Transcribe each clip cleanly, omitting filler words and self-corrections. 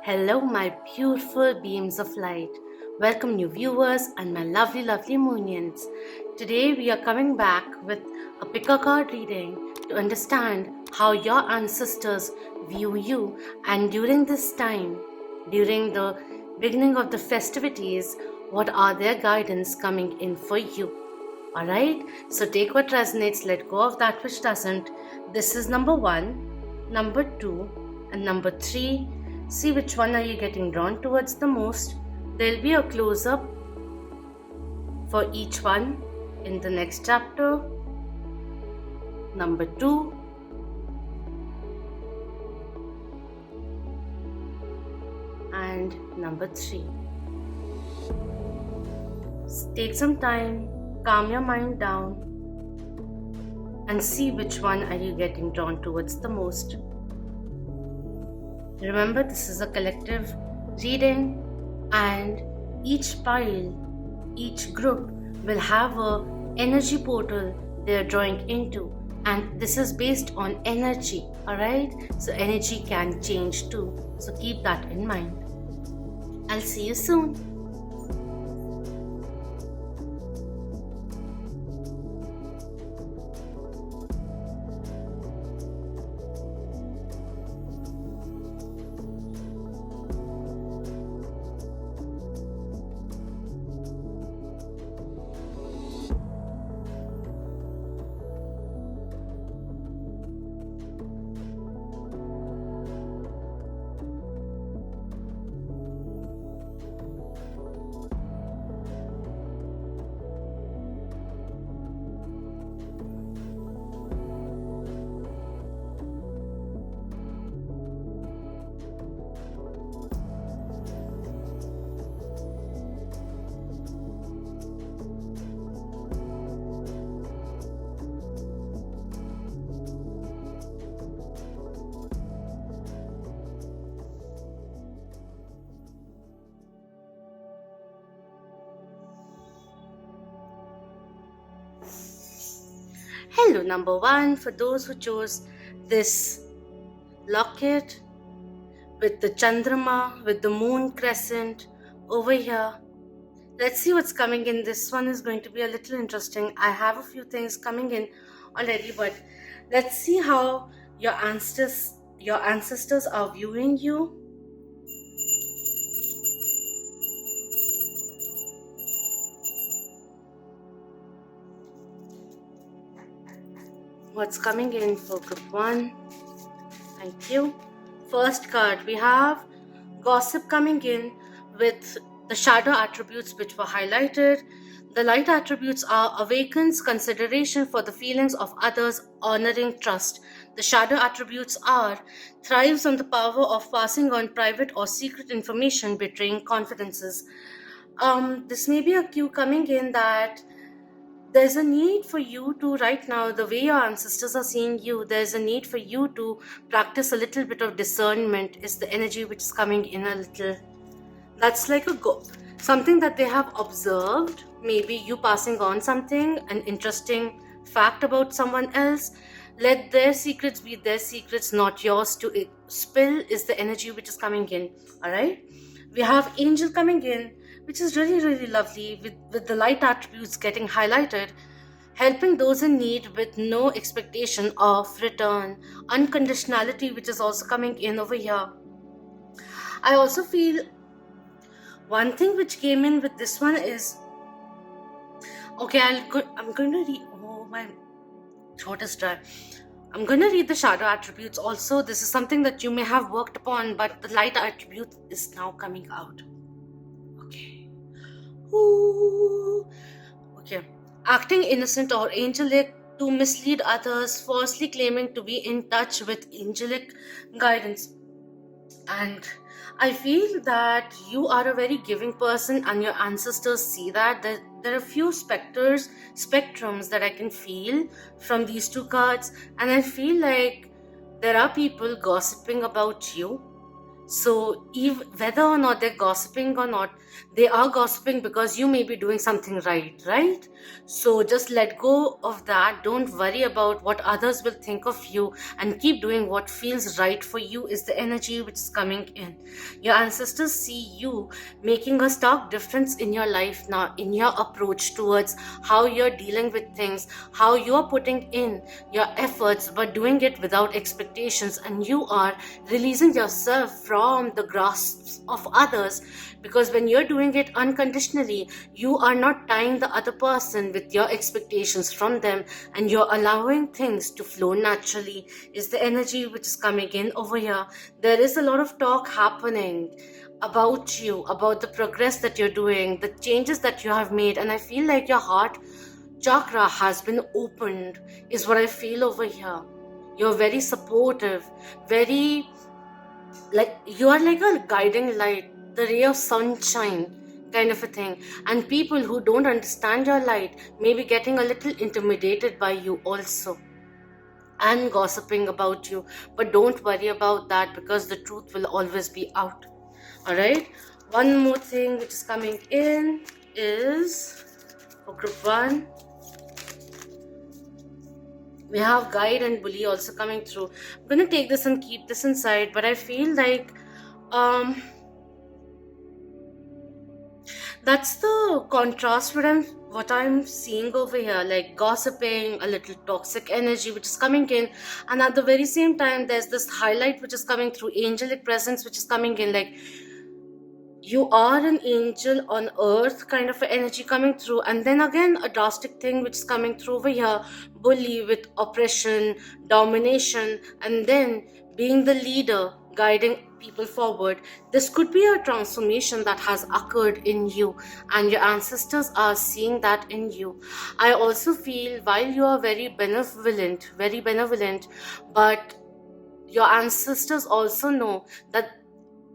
Hello, my beautiful beams of light. Welcome, new viewers and my lovely, lovely moonians. Today, we are coming back with a pick a card reading to understand how your ancestors view you, and during this time, during the beginning of the festivities, what are their guidance coming in for you. Alright, so take what resonates, let go of that which doesn't. This is number 1, number 2, and number 3. See which one are you getting drawn towards the most. There'll be a close-up for each one in the next chapter. Number 2. And number 3. Take some time, calm your mind down, and see which one are you getting drawn towards the most. Remember, this is a collective reading, and each pile, each group will have a energy portal they are drawing into, and this is based on energy. Alright, so energy can change too, so keep that in mind. I'll see you soon. Hello, number 1, for those who chose this locket with the Chandrama, with the moon crescent over here. Let's see what's coming in. This one is going to be a little interesting. I have a few things coming in already, but let's see how your ancestors are viewing you. What's coming in for group 1? Thank you. First card, we have gossip coming in with the shadow attributes which were highlighted. The light attributes are awakens consideration for the feelings of others, honoring trust. The shadow attributes are thrives on the power of passing on private or secret information, betraying confidences. This may be a cue coming in that there's a need for you to, right now, the way your ancestors are seeing you, there's a need for you to practice a little bit of discernment, is the energy which is coming in a little. That's like something that they have observed, maybe you passing on something, an interesting fact about someone else. Let their secrets be their secrets, not yours to spill, is the energy which is coming in. All right, we have angel coming in, which is really, really lovely, with the light attributes getting highlighted, helping those in need with no expectation of return. Unconditionality, which is also coming in over here. I also feel one thing which came in with this one is, okay, I'm going to read, oh, my throat is dry. I'm going to read the shadow attributes also. This is something that you may have worked upon, but the light attribute is now coming out. Okay. Ooh. Okay. Acting innocent or angelic to mislead others, falsely claiming to be in touch with angelic guidance. And I feel that you are a very giving person, and your ancestors see that. There are a few spectrums that I can feel from these two cards, and I feel like there are people gossiping about you. So whether or not they're gossiping or not, they are gossiping because you may be doing something right? So just let go of that. Don't worry about what others will think of you, and keep doing what feels right for you is the energy which is coming in. Your ancestors see you making a stark difference in your life now, in your approach towards how you're dealing with things, how you're putting in your efforts but doing it without expectations, and you are releasing yourself from the grasps of others, because when you're doing it unconditionally, you are not tying the other person with your expectations from them, and you're allowing things to flow naturally is the energy which is coming in over here. There is a lot of talk happening about you, about the progress that you're doing, the changes that you have made, and I feel like your heart chakra has been opened, is what I feel over here. You're very supportive, very, like, you are like a guiding light, the ray of sunshine kind of a thing. And people who don't understand your light may be getting a little intimidated by you also, and gossiping about you. But don't worry about that, because the truth will always be out. All right. One more thing which is coming in is for group 1. We have guide and bully also coming through. I'm gonna take this and keep this inside, but I feel like that's the contrast what I'm seeing over here, like gossiping, a little toxic energy which is coming in, and at the very same time there's this highlight which is coming through, angelic presence which is coming in, like you are an angel on earth kind of energy coming through. And then again, a drastic thing which is coming through over here, bully with oppression, domination, and then being the leader, guiding people forward. This could be a transformation that has occurred in you, and your ancestors are seeing that in you. I also feel while you are very benevolent, but your ancestors also know that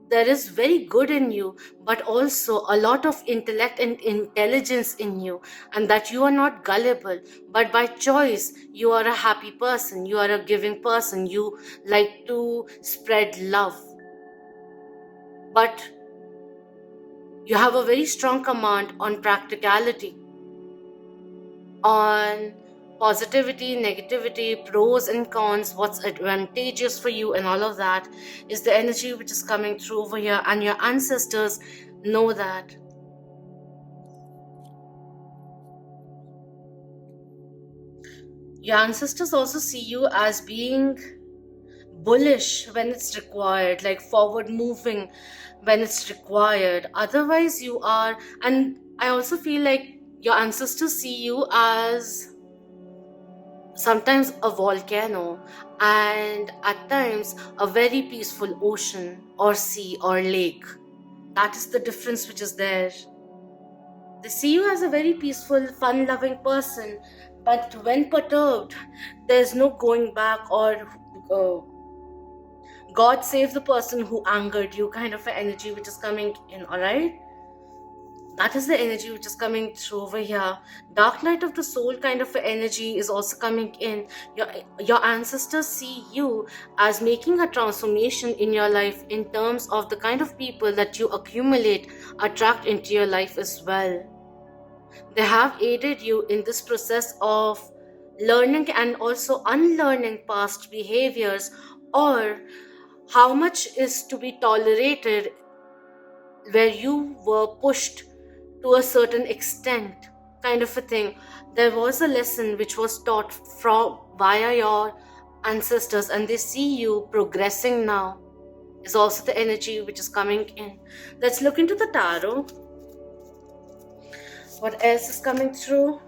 there is very good in you, but also a lot of intellect and intelligence in you, and that you are not gullible, but by choice you are a happy person, you are a giving person, you like to spread love, but you have a very strong command on practicality, on positivity, negativity, pros and cons, what's advantageous for you, and all of that is the energy which is coming through over here, and your ancestors know that. Your ancestors also see you as being bullish when it's required, like forward moving when it's required. Otherwise, you are, and I also feel like your ancestors see you as sometimes a volcano, and at times a very peaceful ocean or sea or lake. That is the difference which is there. They see you as a very peaceful, fun loving person, but when perturbed, there's no going back, or God save the person who angered you kind of an energy which is coming in. All right, that is the energy which is coming through over here. Dark night of the soul kind of energy is also coming in. Your ancestors see you as making a transformation in your life in terms of the kind of people that you accumulate, attract into your life as well. They have aided you in this process of learning and also unlearning past behaviors, or how much is to be tolerated where you were pushed to a certain extent kind of a thing. There was a lesson which was taught from via your ancestors, and they see you progressing now is also the energy which is coming in. Let's look into the tarot. What else is coming through?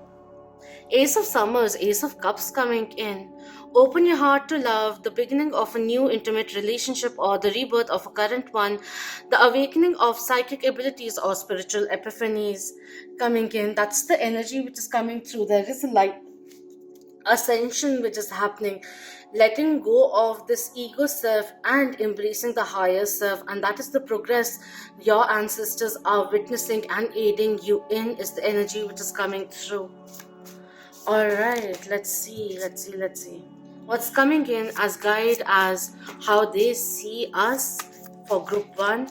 Ace of Summers, Ace of Cups coming in. Open your heart to love, the beginning of a new intimate relationship or the rebirth of a current one, the awakening of psychic abilities or spiritual epiphanies coming in. That's the energy which is coming through. There is a light ascension which is happening, letting go of this ego self and embracing the higher self, and that is the progress your ancestors are witnessing and aiding you in, is the energy which is coming through. All right, let's see what's coming in as guide, as how they see us for group 1.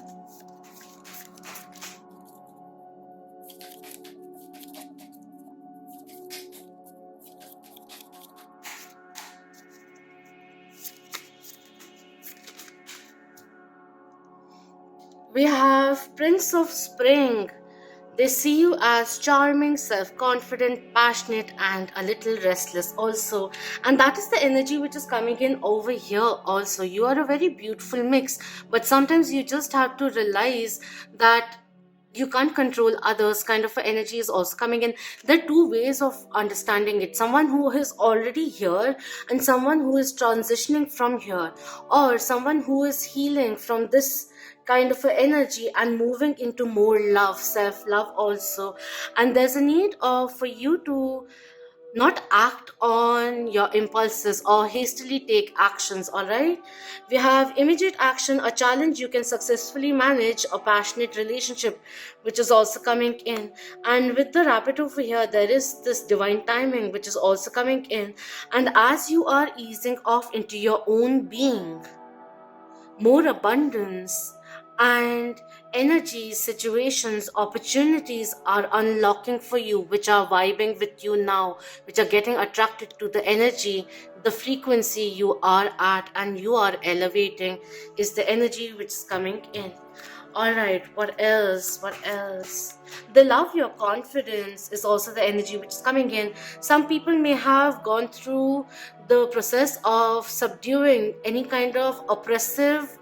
We have Prince of Spring. They see you as charming, self-confident, passionate, and a little restless also. And that is the energy which is coming in over here also. You are a very beautiful mix, but sometimes you just have to realize that you can't control others kind of energy is also coming in. There are two ways of understanding it: someone who is already here and someone who is transitioning from here, or someone who is healing from this kind of energy and moving into more love, self love also. And there's a need for you to not act on your impulses or hastily take actions. All right, we have immediate action, a challenge you can successfully manage, a passionate relationship which is also coming in. And with the rabbit over here, there is this divine timing which is also coming in. And as you are easing off into your own being, more abundance and energy, situations, opportunities are unlocking for you, which are vibing with you now, which are getting attracted to the energy, the frequency you are at, and you are elevating is the energy which is coming in. All right, what else? What else? The love, your confidence is also the energy which is coming in. Some people may have gone through the process of subduing any kind of oppressive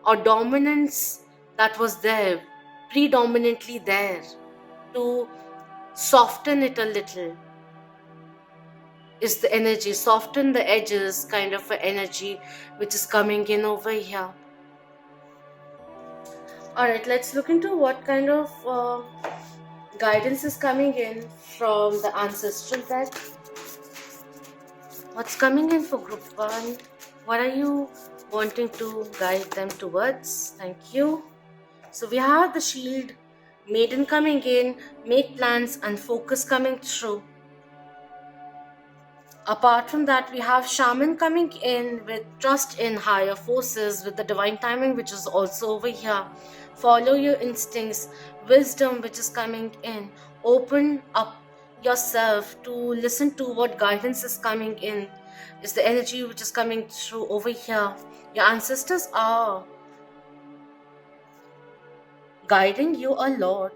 or dominance that was there, predominantly there, to soften it a little is the energy, soften the edges kind of a energy which is coming in over here. All right, let's look into what kind of guidance is coming in from the ancestral deck. What's coming in for group 1? What are you wanting to guide them towards? Thank you. So we have the Shield, Maiden coming in, make plans and focus coming through. Apart from that, we have Shaman coming in with trust in higher forces, with the divine timing which is also over here. Follow your instincts, wisdom which is coming in. Open up yourself to listen to what guidance is coming in. Is the energy which is coming through over here. Your ancestors are guiding you a lot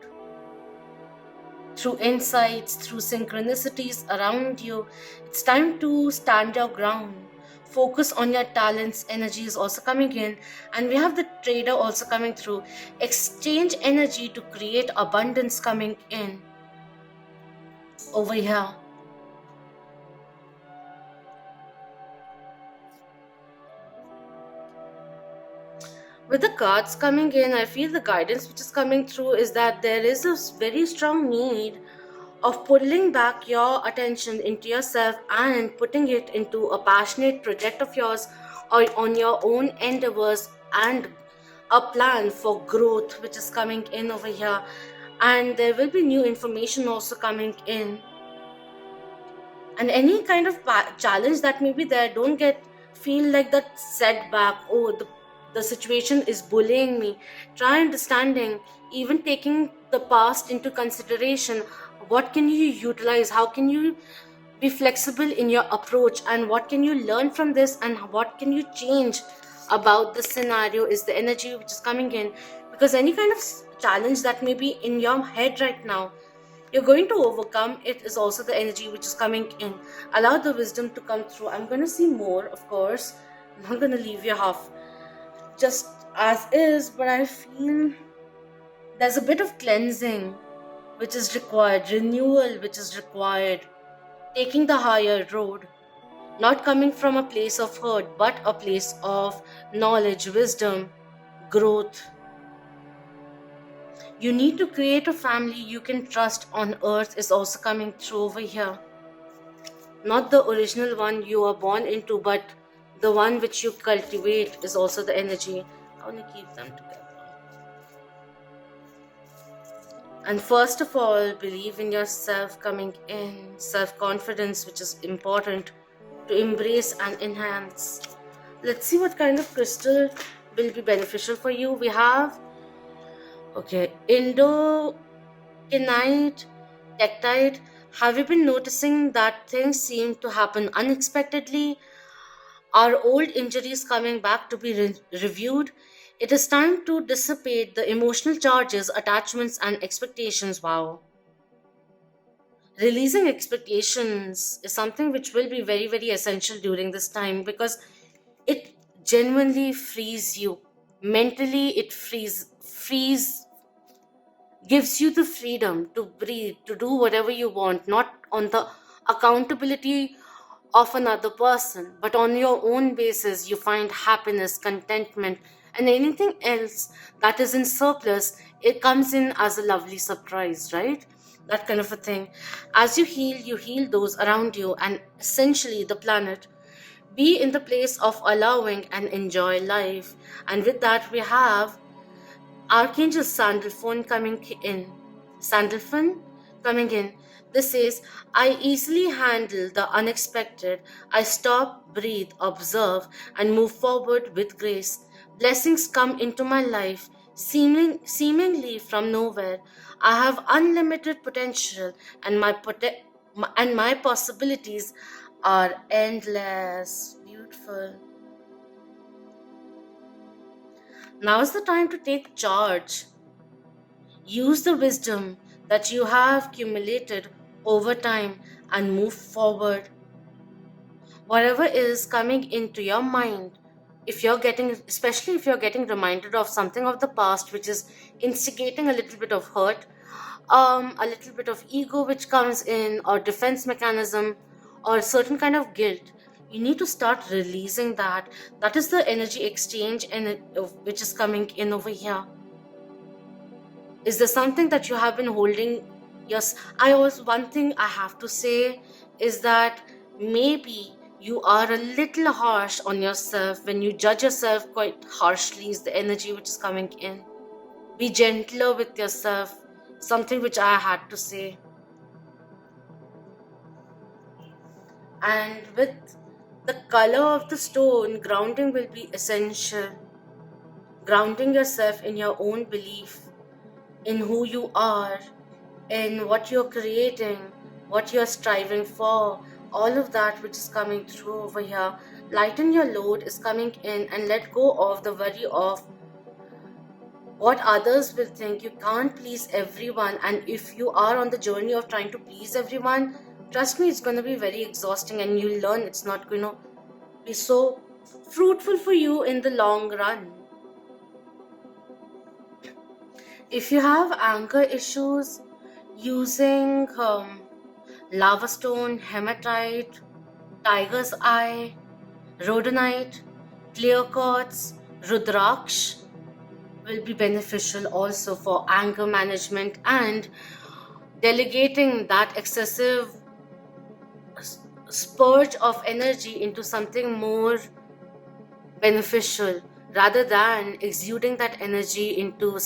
through insights, through synchronicities around you. It's time to stand your ground. Focus on your talents. Energy is also coming in. And we have the trader also coming through. Exchange energy to create abundance coming in over here. With the cards coming in, I feel the guidance which is coming through is that there is a very strong need of pulling back your attention into yourself and putting it into a passionate project of yours or on your own endeavors and a plan for growth which is coming in over here. And there will be new information also coming in. And any kind of challenge that may be there, don't feel like that setback. Oh, the situation is bullying me. Try understanding, even taking the past into consideration. What can you utilize? How can you be flexible in your approach? And what can you learn from this? And what can you change about the scenario is the energy which is coming in. Because any kind of challenge that may be in your head right now, you're going to overcome it is also the energy which is coming in. Allow the wisdom to come through. I'm going to see more, of course. I'm not going to leave you half just as is, but I feel there's a bit of cleansing which is required, renewal which is required, taking the higher road, not coming from a place of hurt, but a place of knowledge, wisdom, growth. You need to create a family you can trust on earth is also coming through over here. Not the original one you are born into, but the one which you cultivate is also the energy. I want to keep them together. And first of all, believe in yourself coming in, self-confidence, which is important to embrace and enhance. Let's see what kind of crystal will be beneficial for you. We have, okay, Indokinite, Tektite. Have you been noticing that things seem to happen unexpectedly? Are old injuries coming back to be reviewed? It is time to dissipate the emotional charges, attachments, and expectations. Wow. Releasing expectations is something which will be very, very essential during this time because it genuinely frees you. Mentally, it frees gives you the freedom to breathe, to do whatever you want, not on the accountability of another person, but on your own basis. You find happiness, contentment, and anything else that is in surplus, it comes in as a lovely surprise, right? That kind of a thing. As you heal those around you and essentially the planet. Be in the place of allowing and enjoy life. And with that, we have Archangel Sandalphon coming in. Sandalphon coming in. This says, I easily handle the unexpected. I stop, breathe, observe, and move forward with grace. Blessings come into my life, seemingly from nowhere. I have unlimited potential, and my possibilities are endless. Beautiful. Now is the time to take charge. Use the wisdom that you have accumulated over time and move forward. Whatever is coming into your mind, if you're getting, especially if you're getting reminded of something of the past which is instigating a little bit of hurt, a little bit of ego which comes in, or defense mechanism, or certain kind of guilt, you need to start releasing that. That is the energy exchange and which is coming in over here. Is there something that you have been holding? Yes, I also, one thing I have to say is that maybe you are a little harsh on yourself. When you judge yourself quite harshly, is the energy which is coming in. Be gentler with yourself. Something which I had to say. And with the color of the stone, grounding will be essential. Grounding yourself in your own belief, in who you are, in what you're creating, what you're striving for, all of that which is coming through over here. Lighten your load is coming in, and let go of the worry of what others will think. You can't please everyone, and if you are on the journey of trying to please everyone, trust me, it's going to be very exhausting, and you'll learn it's not going to be so fruitful for you in the long run. If you have anger issues, using lava stone, hematite, tiger's eye, rhodonite, clear quartz, rudraksh will be beneficial also for anger management and delegating that excessive spurge of energy into something more beneficial, rather than exuding that energy into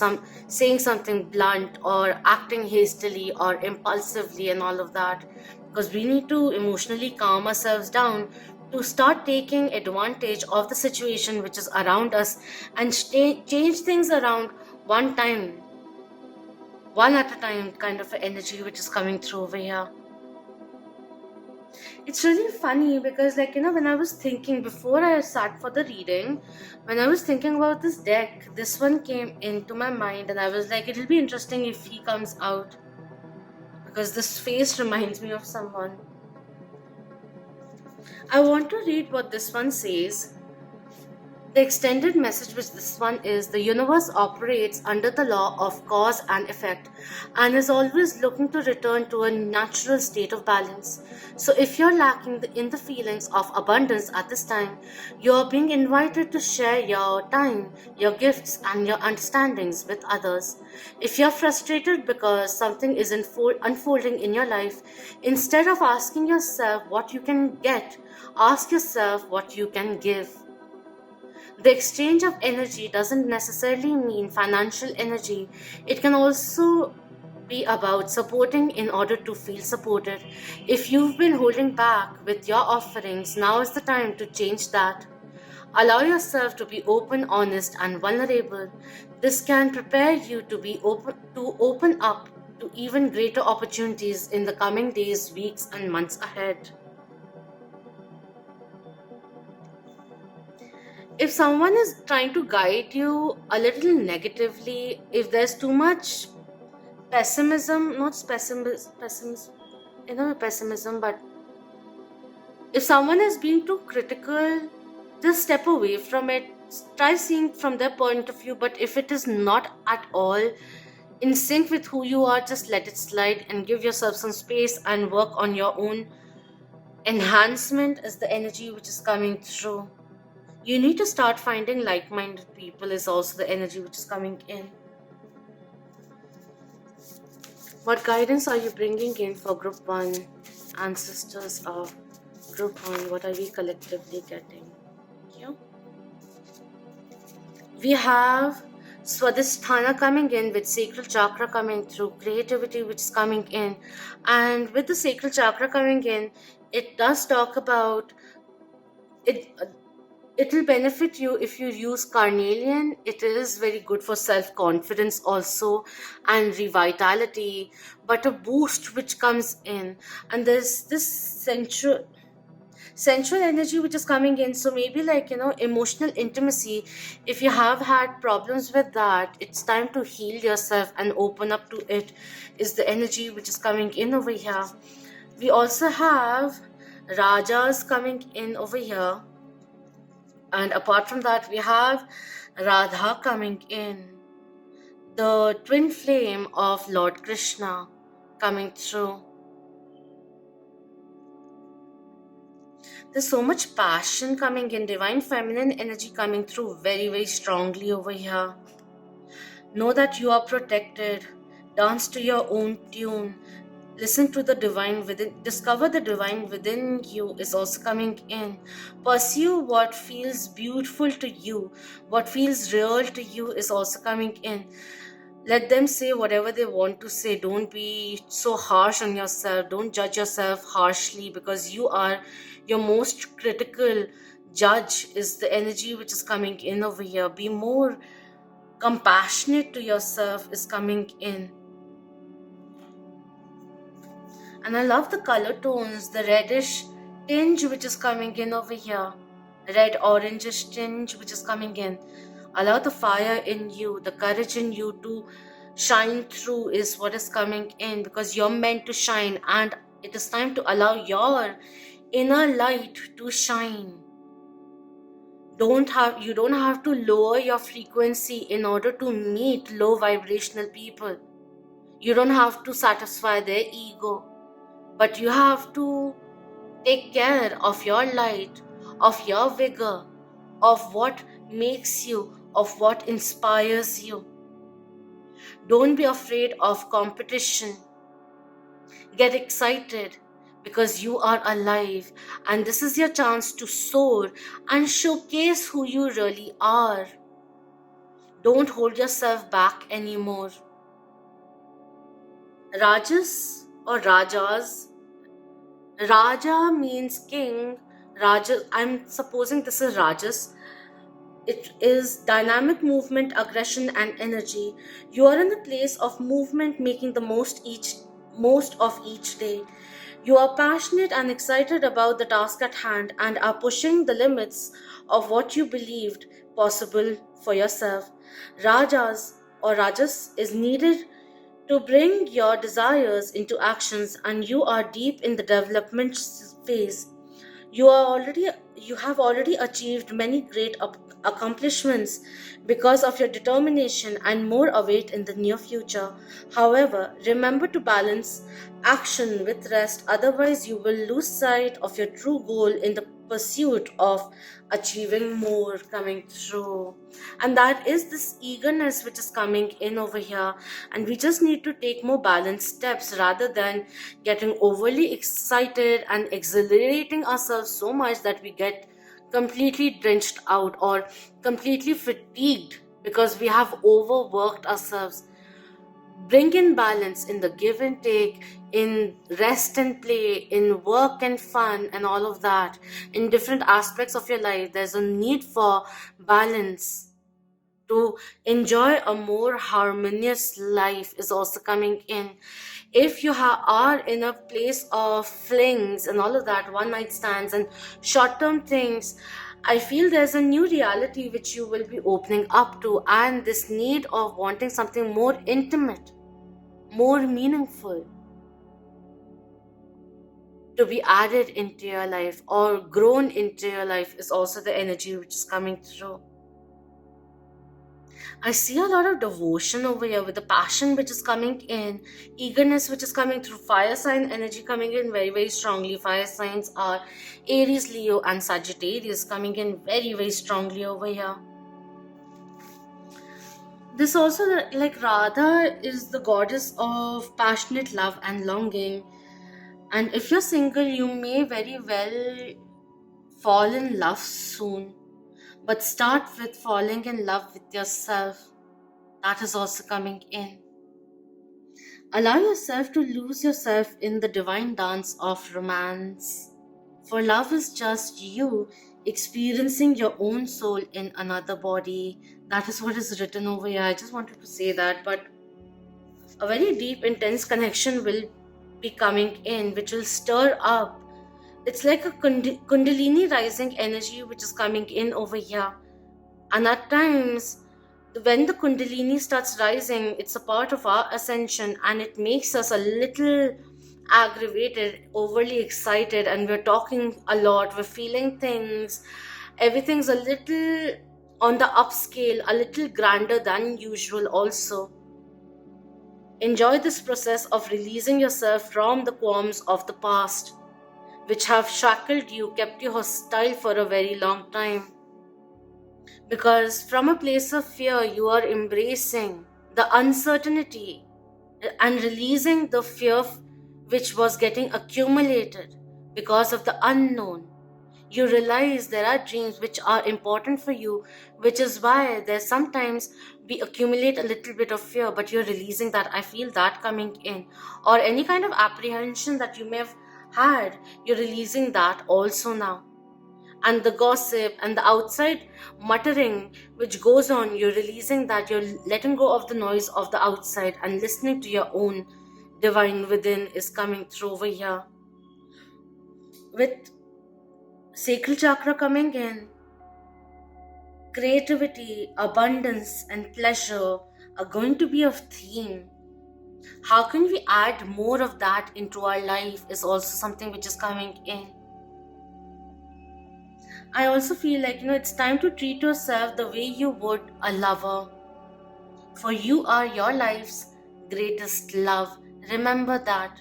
saying something blunt or acting hastily or impulsively and all of that. Because we need to emotionally calm ourselves down to start taking advantage of the situation which is around us and change things around one at a time, kind of energy which is coming through over here. It's really funny because, like, when I was thinking before I sat for the reading, when I was thinking about this deck, this one came into my mind, and I was like, it'll be interesting if he comes out because this face reminds me of someone. I want to read what this one says. The extended message with this one is: the universe operates under the law of cause and effect and is always looking to return to a natural state of balance. So if you're lacking in the feelings of abundance at this time, you're being invited to share your time, your gifts, and your understandings with others. If you're frustrated because something is unfolding in your life, instead of asking yourself what you can get, ask yourself what you can give. The exchange of energy doesn't necessarily mean financial energy. It can also be about supporting in order to feel supported. If you've been holding back with your offerings, now is the time to change that. Allow yourself to be open, honest, and vulnerable. This can prepare you to open up to even greater opportunities in the coming days, weeks, and months ahead. If someone is trying to guide you a little negatively, if there's too much pessimism, not pessimism, but if someone is being too critical, just step away from it. Try seeing from their point of view, but if it is not at all in sync with who you are, just let it slide and give yourself some space and work on your own enhancement is the energy which is coming through. You need to start finding like-minded people is also the energy which is coming in. What guidance are you bringing in for group 1? Ancestors of group 1, what are we collectively getting? Thank you. We have Swadhisthana coming in with sacral chakra coming through, creativity which is coming in. And with the sacral chakra coming in, it does talk about it. It will benefit you if you use carnelian. It is very good for self-confidence also and revitality, but a boost which comes in. And there's this sensual energy which is coming in, so maybe like emotional intimacy. If you have had problems with that, it's time to heal yourself and open up to it is the energy which is coming in over here. We also have rajas coming in over here, and apart from that we have Radha coming in, the twin flame of Lord Krishna coming through. There's so much passion coming in, divine feminine energy coming through very, very strongly over here. Know that you are protected. Dance to your own tune. Listen to the divine within. Discover the divine within you is also coming in. Pursue what feels beautiful to you. What feels real to you is also coming in. Let them say whatever they want to say. Don't be so harsh on yourself. Don't judge yourself harshly, because you are your most critical judge is the energy which is coming in over here. Be more compassionate to yourself is coming in. And I love the color tones, the reddish tinge which is coming in over here. Red orangish tinge which is coming in. Allow the fire in you, the courage in you to shine through is what is coming in, because you're meant to shine, and it is time to allow your inner light to shine. You don't have to lower your frequency in order to meet low vibrational people. You don't have to satisfy their ego, but you have to take care of your light, of your vigor, of what makes you, of what inspires you. Don't be afraid of competition. Get excited, because you are alive, and this is your chance to soar and showcase who you really are. Don't hold yourself back anymore. Rajas or Rajas. Raja means king. Raja, I'm supposing this is Rajas. It is dynamic movement, aggression, and energy. You are in the place of movement, making the most of each day. You are passionate and excited about the task at hand and are pushing the limits of what you believed possible for yourself. Rajas is needed to bring your desires into actions, and you are deep in the development phase. You have already achieved many great accomplishments because of your determination, and more await in the near future. However, remember to balance action with rest, otherwise you will lose sight of your true goal in the pursuit of achieving more coming through. And that is this eagerness which is coming in over here, and we just need to take more balanced steps rather than getting overly excited and exhilarating ourselves so much that we get completely drenched out or completely fatigued because we have overworked ourselves. Bring in balance in the give and take, in rest and play, in work and fun, and all of that. In different aspects of your life, there's a need for balance to enjoy a more harmonious life is also coming in. If you are in a place of flings and all of that, one night stands and short term things, I feel there's a new reality which you will be opening up to, and this need of wanting something more intimate, more meaningful to be added into your life or grown into your life is also the energy which is coming through. I see a lot of devotion over here with the passion which is coming in, eagerness which is coming through, fire sign energy coming in very, very strongly. Fire signs are Aries, Leo, and Sagittarius coming in very, very strongly over here. This also, like Radha, is the goddess of passionate love and longing. And if you're single, you may very well fall in love soon. But start with falling in love with yourself. That is also coming in. Allow yourself to lose yourself in the divine dance of romance. For love is just you experiencing your own soul in another body. That is what is written over here. I just wanted to say that. But a very deep, intense connection will be coming in, which will stir up. It's like a Kundalini rising energy which is coming in over here. And at times, when the Kundalini starts rising, it's a part of our ascension and it makes us a little aggravated, overly excited, and we're talking a lot, we're feeling things. Everything's a little on the upscale, a little grander than usual, also. Enjoy this process of releasing yourself from the qualms of the past, which have shackled you, kept you hostile for a very long time. Because from a place of fear, you are embracing the uncertainty and releasing the fear which was getting accumulated because of the unknown. You realize there are dreams which are important for you, which is why there's sometimes we accumulate a little bit of fear, but you're releasing that. I feel that coming in. Or any kind of apprehension that you may have had, you're releasing that also now. And the gossip and the outside muttering which goes on, you're releasing that. You're letting go of the noise of the outside and listening to your own divine within is coming through over here. With sacral chakra coming in, creativity, abundance, and pleasure are going to be a theme. How can we add more of that into our life is also something which is coming in. I also feel like, it's time to treat yourself the way you would a lover. For you are your life's greatest love. Remember that.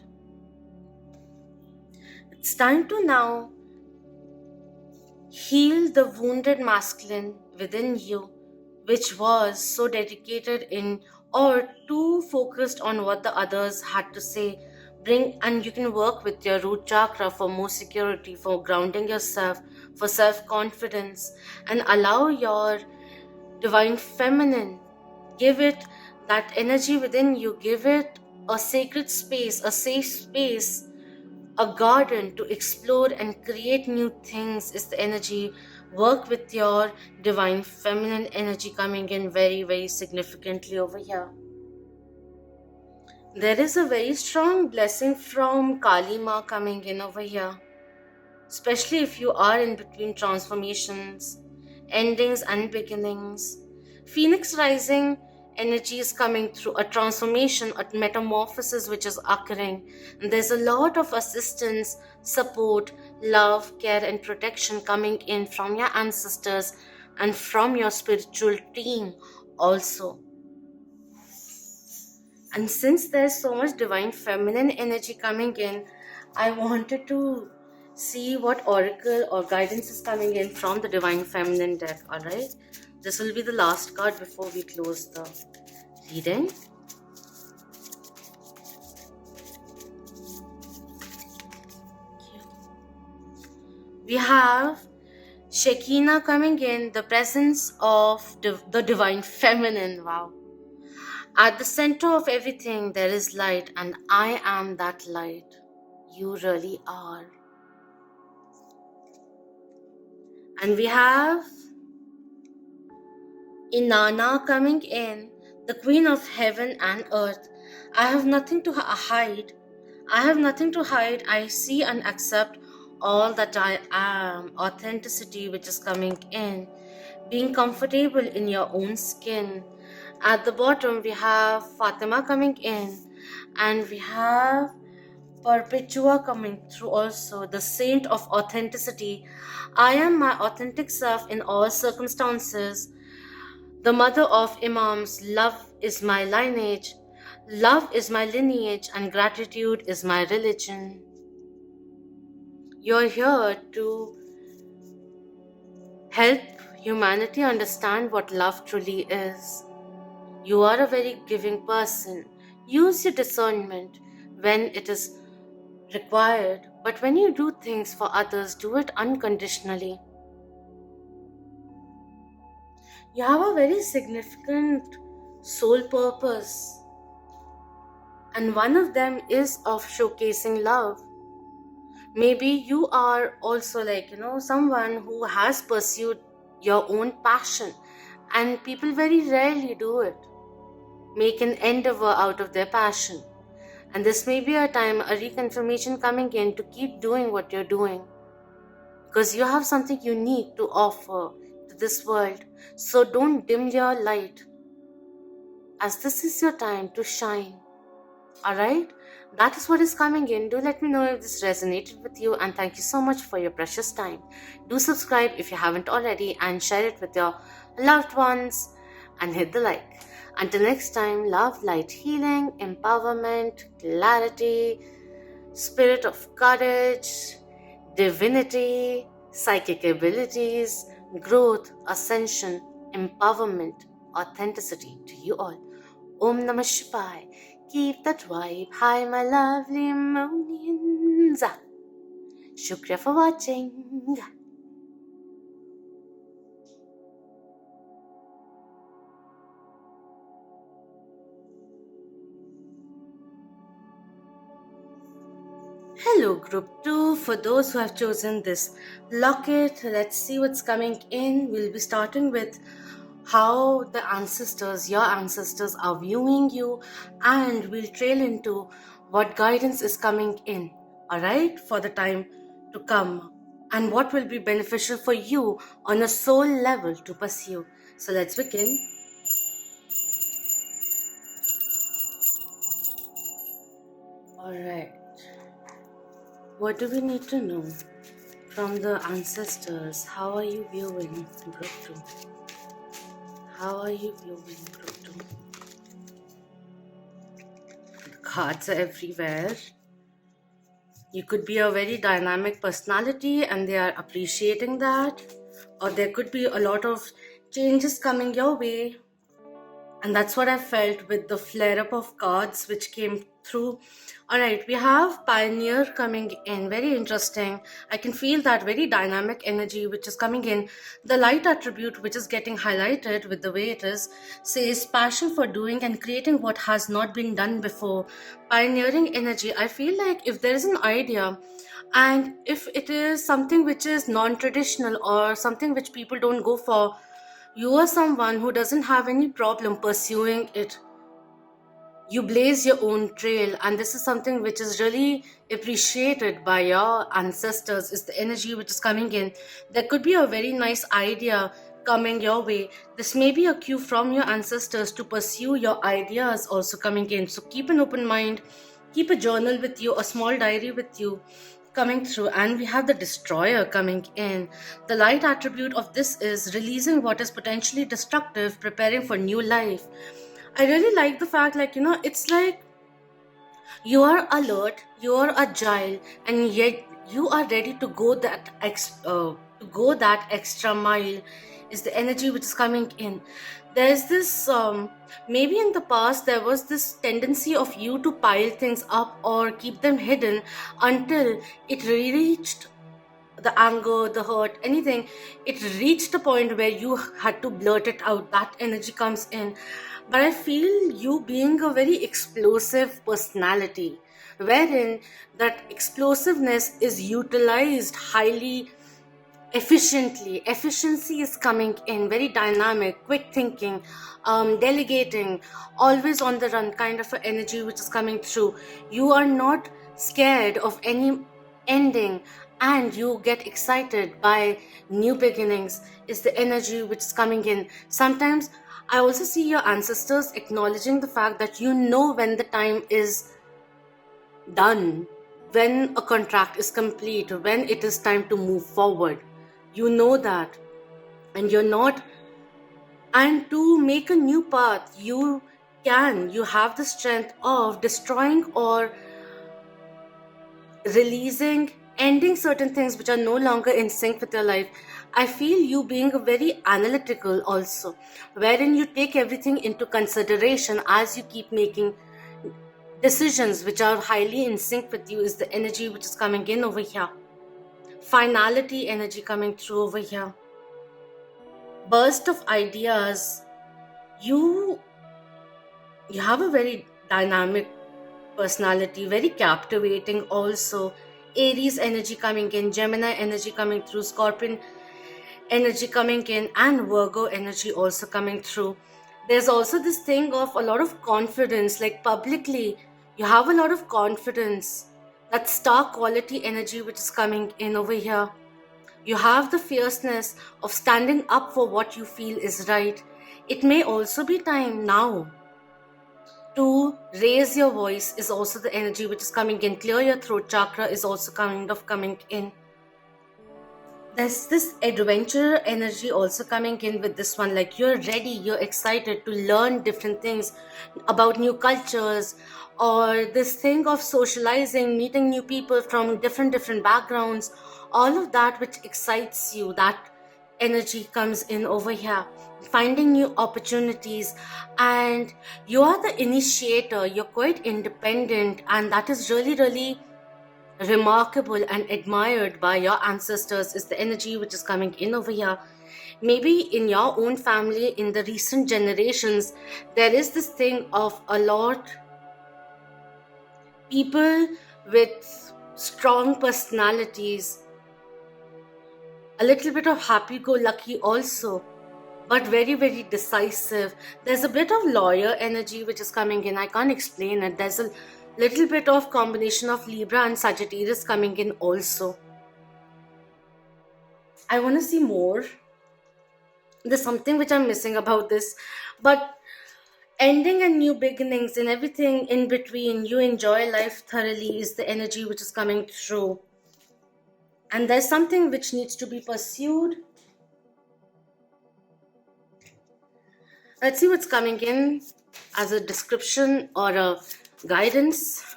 It's time to now heal the wounded masculine within you, which was so dedicated in or too focused on what the others had to say. And you can work with your root chakra for more security, for grounding yourself, for self-confidence, and allow your divine feminine, give it that energy within you, give it a sacred space, a safe space, a garden to explore and create new things is the energy. Work with your divine feminine energy coming in very, very significantly over here. There is a very strong blessing from Kali Ma coming in over here, especially if you are in between transformations, endings and beginnings. Phoenix rising energy is coming through, a transformation, a metamorphosis which is occurring. And there's a lot of assistance, support, love, care, and protection coming in from your ancestors and from your spiritual team also. And since there's so much divine feminine energy coming in, I wanted to see what oracle or guidance is coming in from the divine feminine deck. Alright, this will be the last card before we close the reading. We have Shekinah coming in, the presence of the divine feminine. Wow. At the center of everything, there is light, and I am that light. You really are. And we have Inanna coming in, the queen of heaven and earth. I have nothing to hide. I have nothing to hide. I see and accept all that I am. Authenticity, which is coming in. Being comfortable in your own skin. At the bottom, we have Fatima coming in, and we have Perpetua coming through also, the saint of authenticity. I am my authentic self in all circumstances. The mother of Imams, love is my lineage, love is my lineage, and gratitude is my religion. You're here to help humanity understand what love truly is. You are a very giving person. Use your discernment when it is required, but when you do things for others, do it unconditionally. You have a very significant soul purpose, and one of them is of showcasing love. Maybe you are also someone who has pursued your own passion, and people very rarely do it, make an endeavor out of their passion. And this may be a time, a reconfirmation coming in to keep doing what you're doing, because you have something unique to offer to this world. So don't dim your light, as this is your time to shine. Alright? That is what is coming in. Do let me know if this resonated with you, and thank you so much for your precious time. Do subscribe if you haven't already, and share it with your loved ones, and hit the like. Until next time, love, light, healing, empowerment, clarity, spirit of courage, divinity, psychic abilities, growth, ascension, empowerment, authenticity to you all. Om Namah Shivaya. Keep that vibe high, my lovely Monians. Shukriya for watching. Hello group 2, for those who have chosen this locket, let's see what's coming in. We'll be starting with how the ancestors, your ancestors, are viewing you, and we'll trail into what guidance is coming in, alright, for the time to come, and what will be beneficial for you on a soul level to pursue. So let's begin. Alright. What do we need to know from the ancestors? How are you viewing group 2? How are you viewing group 2? The cards are everywhere. You could be a very dynamic personality and they are appreciating that. Or there could be a lot of changes coming your way. And that's what I felt with the flare-up of cards which came through. Alright, we have Pioneer coming in. Very interesting. I can feel that very dynamic energy which is coming in. The light attribute which is getting highlighted with the way it is says passion for doing and creating what has not been done before. Pioneering energy. I feel like if there is an idea, and if it is something which is non-traditional or something which people don't go for, you are someone who doesn't have any problem pursuing it. You blaze your own trail, and this is something which is really appreciated by your ancestors, is the energy which is coming in. There could be a very nice idea coming your way. This may be a cue from your ancestors to pursue your ideas also coming in. So keep an open mind, keep a journal with you, a small diary with you coming through. And we have the Destroyer coming in. The light attribute of this is releasing what is potentially destructive, preparing for new life. I really like the fact, it's like you are alert, you are agile, and yet you are ready to go that extra mile, is the energy which is coming in. There's this maybe in the past there was this tendency of you to pile things up or keep them hidden until it reached the anger, the hurt, anything, it reached a point where you had to blurt it out. That energy comes in. but I feel you being a very explosive personality, wherein that explosiveness is utilized highly efficiently. Efficiency is coming in, very dynamic, quick thinking, delegating, always on the run kind of a energy which is coming through. You are not scared of any ending, and you get excited by new beginnings is the energy which is coming in. Sometimes I also see your ancestors acknowledging the fact that you know when the time is done, when a contract is complete, when it is time to move forward. You know that, and you're not. And to make a new path, you have the strength of destroying or releasing, ending certain things which are no longer in sync with your life. I feel you being very analytical also, wherein you take everything into consideration as you keep making decisions which are highly in sync with you, is the energy which is coming in over here. Finality energy coming through over here. Burst of ideas. You have a very dynamic personality, very captivating also. Aries energy coming in, Gemini energy coming through, Scorpion energy coming in, and Virgo energy also coming through. There's also this thing of a lot of confidence, like publicly, you have a lot of confidence. That star quality energy which is coming in over here. You have the fierceness of standing up for what you feel is right. It may also be time now to raise your voice, is also the energy which is coming in. Clear your throat chakra is also kind of coming in. There's this adventure energy also coming in with this one, like you're ready, you're excited to learn different things about new cultures, or this thing of socializing, meeting new people from different backgrounds. All of that which excites you, that energy comes in over here. Finding new opportunities, and you are the initiator, you're quite independent, and that is really remarkable and admired by your ancestors, is the energy which is coming in over here. Maybe in your own family, in the recent generations, there is this thing of a lot people with strong personalities, a little bit of happy-go-lucky also, but very decisive. There's a bit of lawyer energy which is coming in. I can't explain it. There's a little bit of combination of Libra and Sagittarius coming in also. I want to see more. There's something which I'm missing about this, but ending and new beginnings and everything in between, you enjoy life thoroughly, is the energy which is coming through. And there's something which needs to be pursued. Let's see what's coming in as a description or a guidance.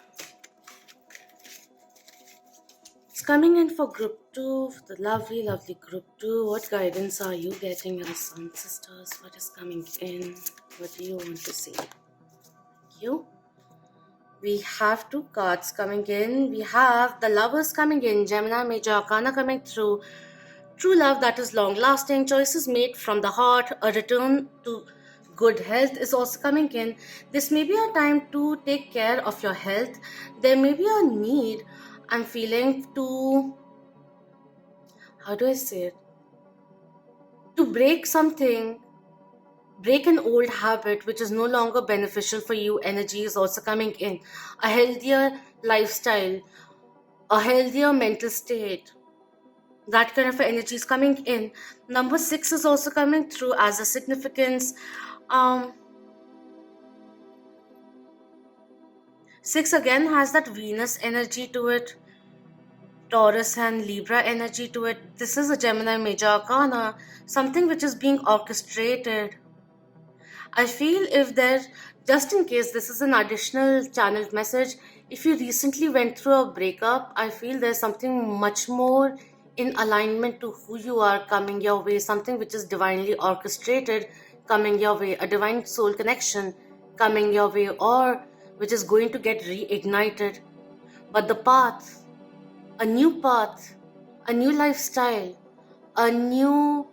It's coming in for group 2, for the lovely group 2. What guidance are you getting, your sun sisters? What is coming in? What do you want to see? Thank you. We have 2 cards coming in. We have the Lovers coming in, Gemini Major Arcana coming through. True love that is long lasting, choices made from the heart, a return to good health is also coming in. This may be a time to take care of your health. There may be a need, I'm feeling, to, how do I say it? To break something, break an old habit which is no longer beneficial for you. Energy is also coming in. A healthier lifestyle, a healthier mental state, that kind of energy is coming in. Number 6 is also coming through as a significance. 6 again has that Venus energy to it, Taurus and Libra energy to it. This is a Gemini Major Arcana, something which is being orchestrated. I feel if there, just in case this is an additional channeled message, if you recently went through a breakup, I feel there's something much more in alignment to who you are coming your way, something which is divinely orchestrated coming your way, a divine soul connection coming your way, or which is going to get reignited. But the path, a new lifestyle, a new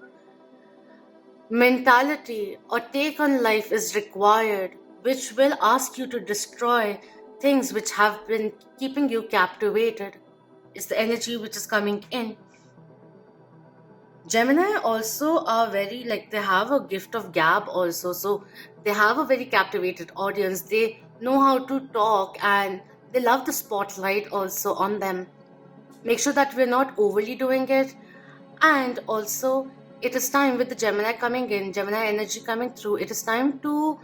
mentality or take on life is required, which will ask you to destroy things which have been keeping you captivated, is the energy which is coming in. Gemini also are very, like, they have a gift of gab also, so they have a very captivated audience. They know how to talk and they love the spotlight also on them. Make sure that we're not overly doing it. And also, it is time with the Gemini coming in, Gemini energy coming through, it is time to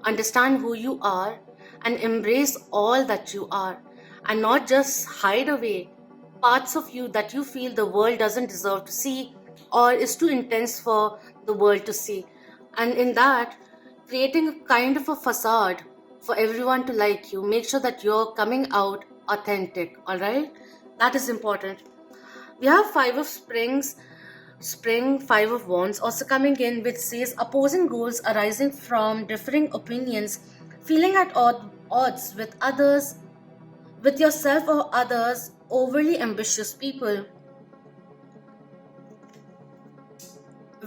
understand who you are and embrace all that you are, and not just hide away parts of you that you feel the world doesn't deserve to see or is too intense for the world to see. And in that, creating a kind of a facade for everyone to like you. Make sure that you're coming out authentic, all right? That is important. We have Five of Spring, Five of Wands also coming in, which says opposing goals arising from differing opinions, feeling at odds with others, with yourself or others, overly ambitious people.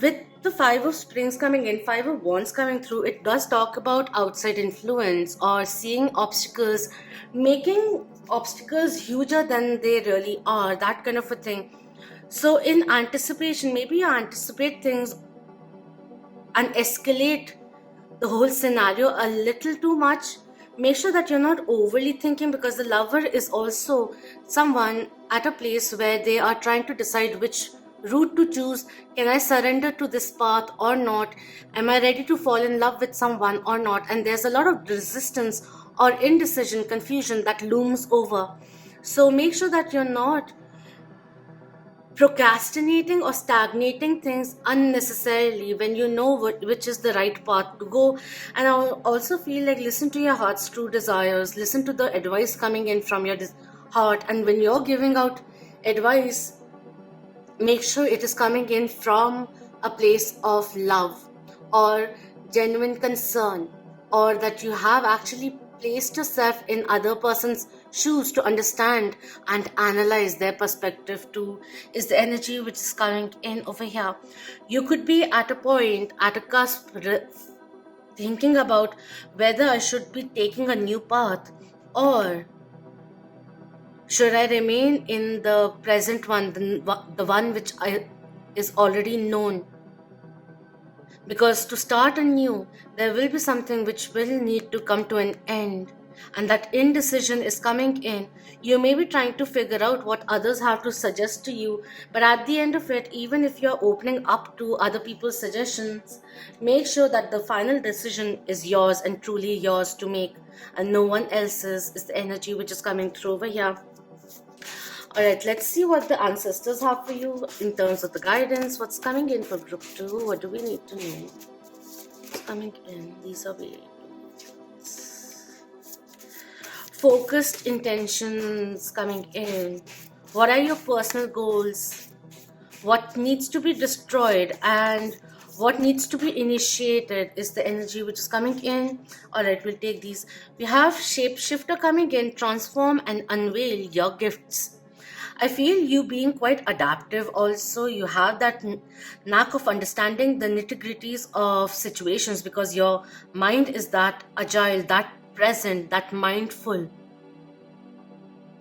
With the Five of Springs coming in, Five of Wands coming through, it does talk about outside influence or seeing obstacles, making obstacles huger than they really are, that kind of a thing. So in anticipation, maybe you anticipate things and escalate the whole scenario a little too much. Make sure that you're not overly thinking, because the lover is also someone at a place where they are trying to decide which route to choose. Can I surrender to this path or not? Am I ready to fall in love with someone or not? And there's a lot of resistance or indecision, confusion that looms over. So make sure that you're not procrastinating or stagnating things unnecessarily when you know which is the right path to go. And I also feel like, listen to your heart's true desires, listen to the advice coming in from your heart, and when you're giving out advice, make sure it is coming in from a place of love or genuine concern, or that you have actually placed yourself in other person's shoes to understand and analyze their perspective too, is the energy which is coming in over here. You could be at a point, at a cusp, thinking about whether I should be taking a new path, or should I remain in the present one, the one which is already known. Because to start anew, there will be something which will need to come to an end, and that indecision is coming in. You may be trying to figure out what others have to suggest to you, but at the end of it, even if you're opening up to other people's suggestions, make sure that the final decision is yours and truly yours to make, and no one else's, is the energy which is coming through over here. Alright, let's see what the ancestors have for you in terms of the guidance. What's coming in for group 2? What do we need to know? What's coming in? These are very focused intentions coming in. What are your personal goals? What needs to be destroyed and what needs to be initiated is the energy which is coming in. Alright, we'll take these. We have Shapeshifter coming in. Transform and unveil your gifts. I feel you being quite adaptive also. You have that knack of understanding the nitty-gritties of situations, because your mind is that agile, that present, that mindful,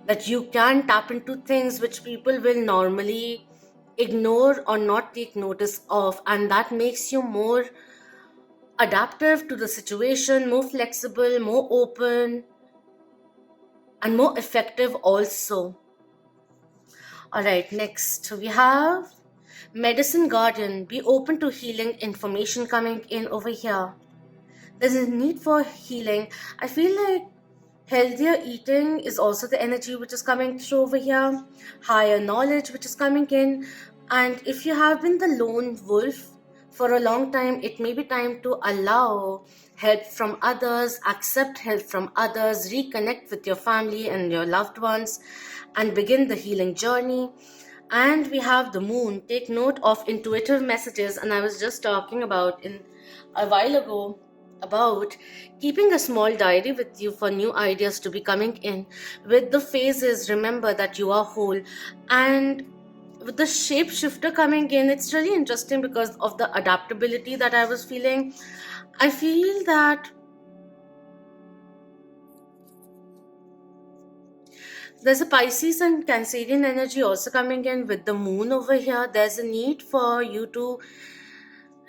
that you can tap into things which people will normally ignore or not take notice of, and that makes you more adaptive to the situation, more flexible, more open, and more effective also. Alright, next we have Medicine Guardian. Be open to healing information coming in over here. There's a need for healing. I feel like healthier eating is also the energy which is coming through over here. Higher knowledge which is coming in. And if you have been the lone wolf for a long time, it may be time to allow help from others, accept help from others, reconnect with your family and your loved ones, and begin the healing journey. And we have the moon. Take note of intuitive messages. And I was just talking about a while ago about keeping a small diary with you for new ideas to be coming in. With the phases, remember that you are whole. And with the shapeshifter coming in, it's really interesting because of the adaptability that I was feeling. I feel that there's a Pisces and Cancerian energy also coming in with the moon over here. There's a need for you to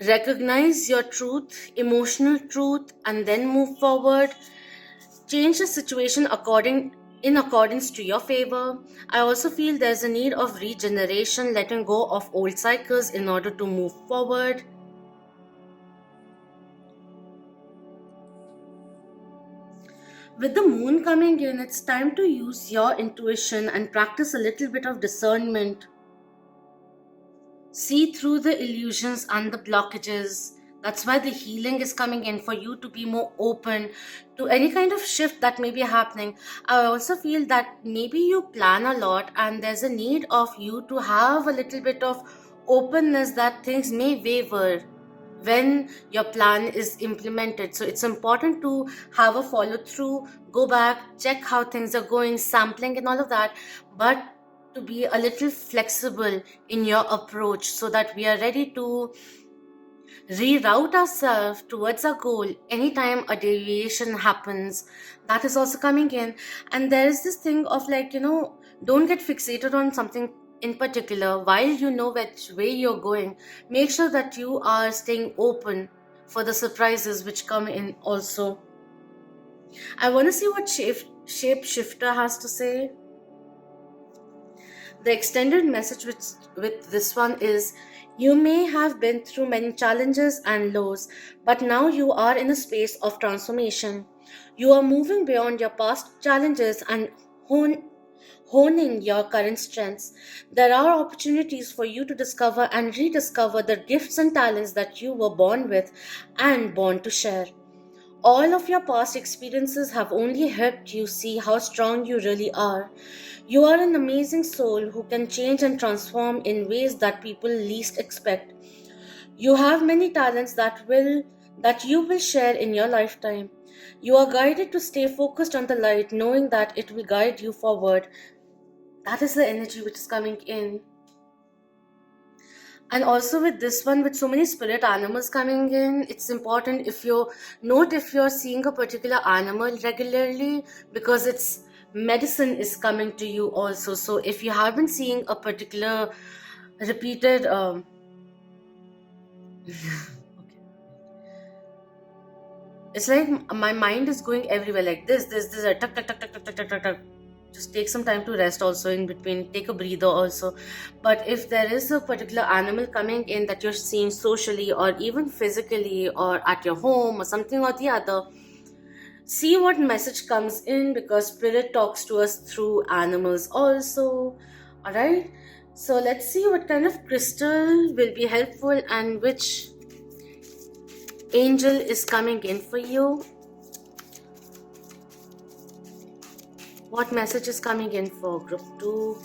recognize your truth, emotional truth, and then move forward. Change the situation in accordance to your favor. I also feel there's a need of regeneration, letting go of old cycles in order to move forward. With the moon coming in, it's time to use your intuition and practice a little bit of discernment. See through the illusions and the blockages. That's why the healing is coming in, for you to be more open to any kind of shift that may be happening. I also feel that maybe you plan a lot and there's a need of you to have a little bit of openness that things may waver when your plan is implemented. So it's important to have a follow through, go back, check how things are going, sampling and all of that, but to be a little flexible in your approach so that we are ready to reroute ourselves towards our goal anytime a deviation happens. That is also coming in. And there is this thing of like, don't get fixated on something in particular. While you know which way you're going, make sure that you are staying open for the surprises which come in also. I want to see what shapeshifter has to say. The extended message with this one is, you may have been through many challenges and lows, but now you are in a space of transformation. You are moving beyond your past challenges and honing your current strengths. There are opportunities for you to discover and rediscover the gifts and talents that you were born with and born to share. All of your past experiences have only helped you see how strong you really are. You are an amazing soul who can change and transform in ways that people least expect. You have many talents that you will share in your lifetime. You are guided to stay focused on the light, knowing that it will guide you forward. That is the energy which is coming in. And also with this one, with so many spirit animals coming in, it's important if you're seeing a particular animal regularly, because its medicine is coming to you also. So if you have been seeing a particular repeated it's like my mind is going everywhere, like this tuck, tuck, tuck, tuck, tuck, tuck, tuck, tuck, tuck. Just take some time to rest also in between, take a breather also. But if there is a particular animal coming in that you're seeing socially or even physically or at your home or something or the other, see what message comes in, because spirit talks to us through animals also. All right, so let's see what kind of crystal will be helpful and which angel is coming in for you. What message is coming in for group 2?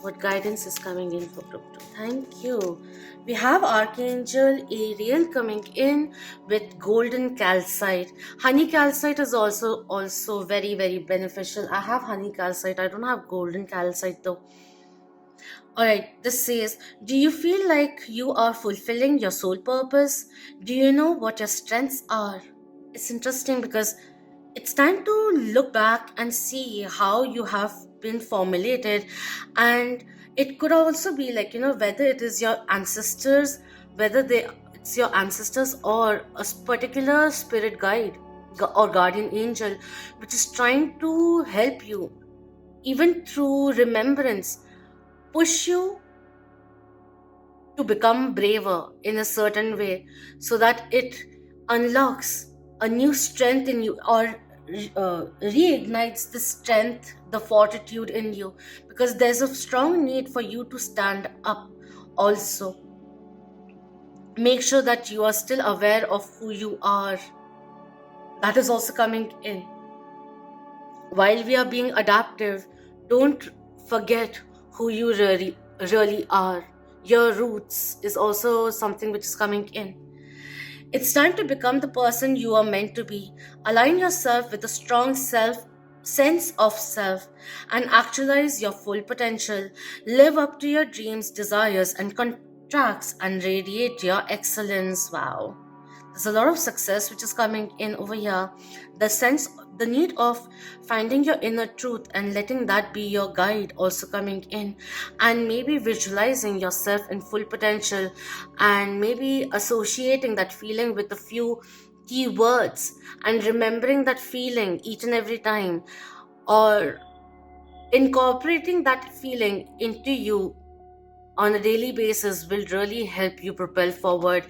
What guidance is coming in for group 2? Thank you. We have Archangel Ariel coming in with golden calcite. Honey calcite is also very, very beneficial. I have honey calcite. I don't have golden calcite though. Alright, this says, do you feel like you are fulfilling your soul purpose? Do you know what your strengths are? It's interesting because it's time to look back and see how you have been formulated. And it could also be like, whether it is your ancestors, it's your ancestors or a particular spirit guide or guardian angel, which is trying to help you, even through remembrance, push you to become braver in a certain way, so that it unlocks a new strength in you, or reignites the strength, the fortitude in you, because there's a strong need for you to stand up also. Make sure that you are still aware of who you are. That is also coming in. While we are being adaptive, don't forget who you really are. Your roots is also something which is coming in. It's time to become the person you are meant to be. Align yourself with a strong self sense of self and actualize your full potential. Live up to your dreams, desires, and contracts and radiate your excellence. Wow. There's a lot of success which is coming in over here. The need of finding your inner truth and letting that be your guide also coming in, and maybe visualizing yourself in full potential, and maybe associating that feeling with a few key words and remembering that feeling each and every time, or incorporating that feeling into you on a daily basis will really help you propel forward.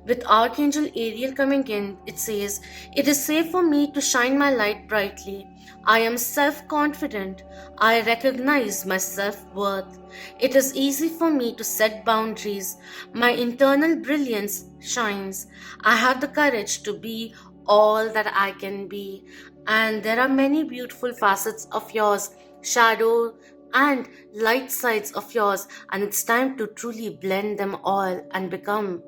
With Archangel Ariel coming in, it says, "It is safe for me to shine my light brightly. I am self confident. I recognize my self worth. It is easy for me to set boundaries. My internal brilliance shines. I have the courage to be all that I can be." And there are many beautiful facets of yours, shadow and light sides of yours, and it's time to truly blend them all and become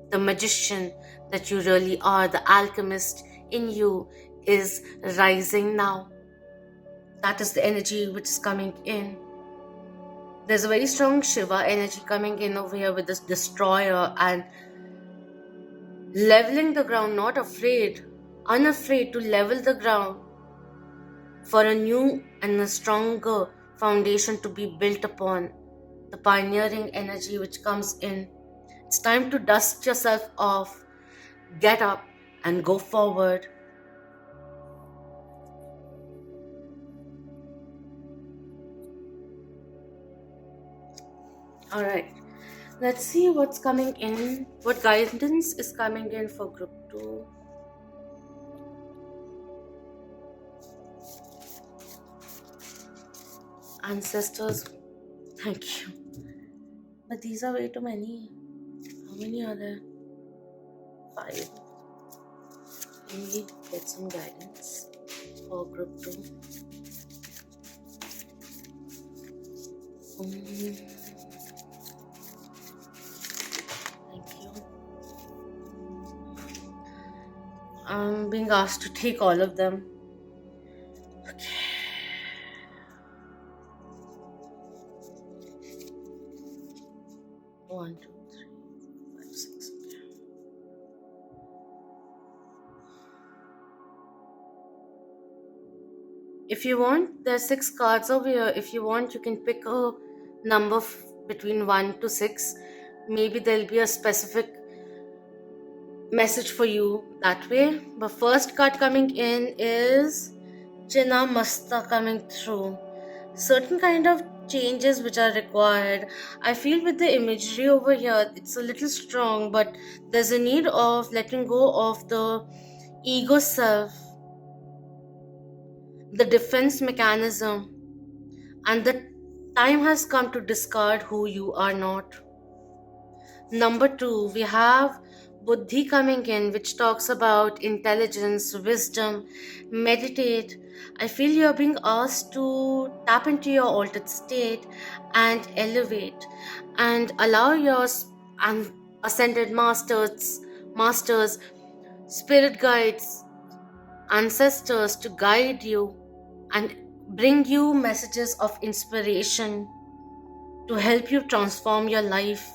the magician that you really are. The alchemist in you is rising now. That is the energy which is coming in. There's a very strong Shiva energy coming in over here with this destroyer and leveling the ground, not afraid, unafraid to level the ground for a new and a stronger foundation to be built upon. The pioneering energy which comes in. It's time to dust yourself off, get up, and go forward. Alright, let's see what's coming in, what guidance is coming in for group 2. Ancestors, thank you. But these are way too many. How many are there? 5. Let me get some guidance for group 2. Thank you. I'm being asked to take all of them. Okay. One, two, three, 5, 6. If you want, there's 6 cards over here. If you want, you can pick a number between 1 to 6. Maybe there'll be a specific message for you that way. The first card coming in is China Masta coming through. Certain kind of changes which are required. I feel with the imagery over here, it's a little strong, but there's a need of letting go of the ego self, the defense mechanism, and the time has come to discard who you are not. Number 2, we have Buddhi coming in, which talks about intelligence, wisdom, meditate. I feel you're being asked to tap into your altered state and elevate and allow your ascended masters, spirit guides, ancestors to guide you and bring you messages of inspiration to help you transform your life.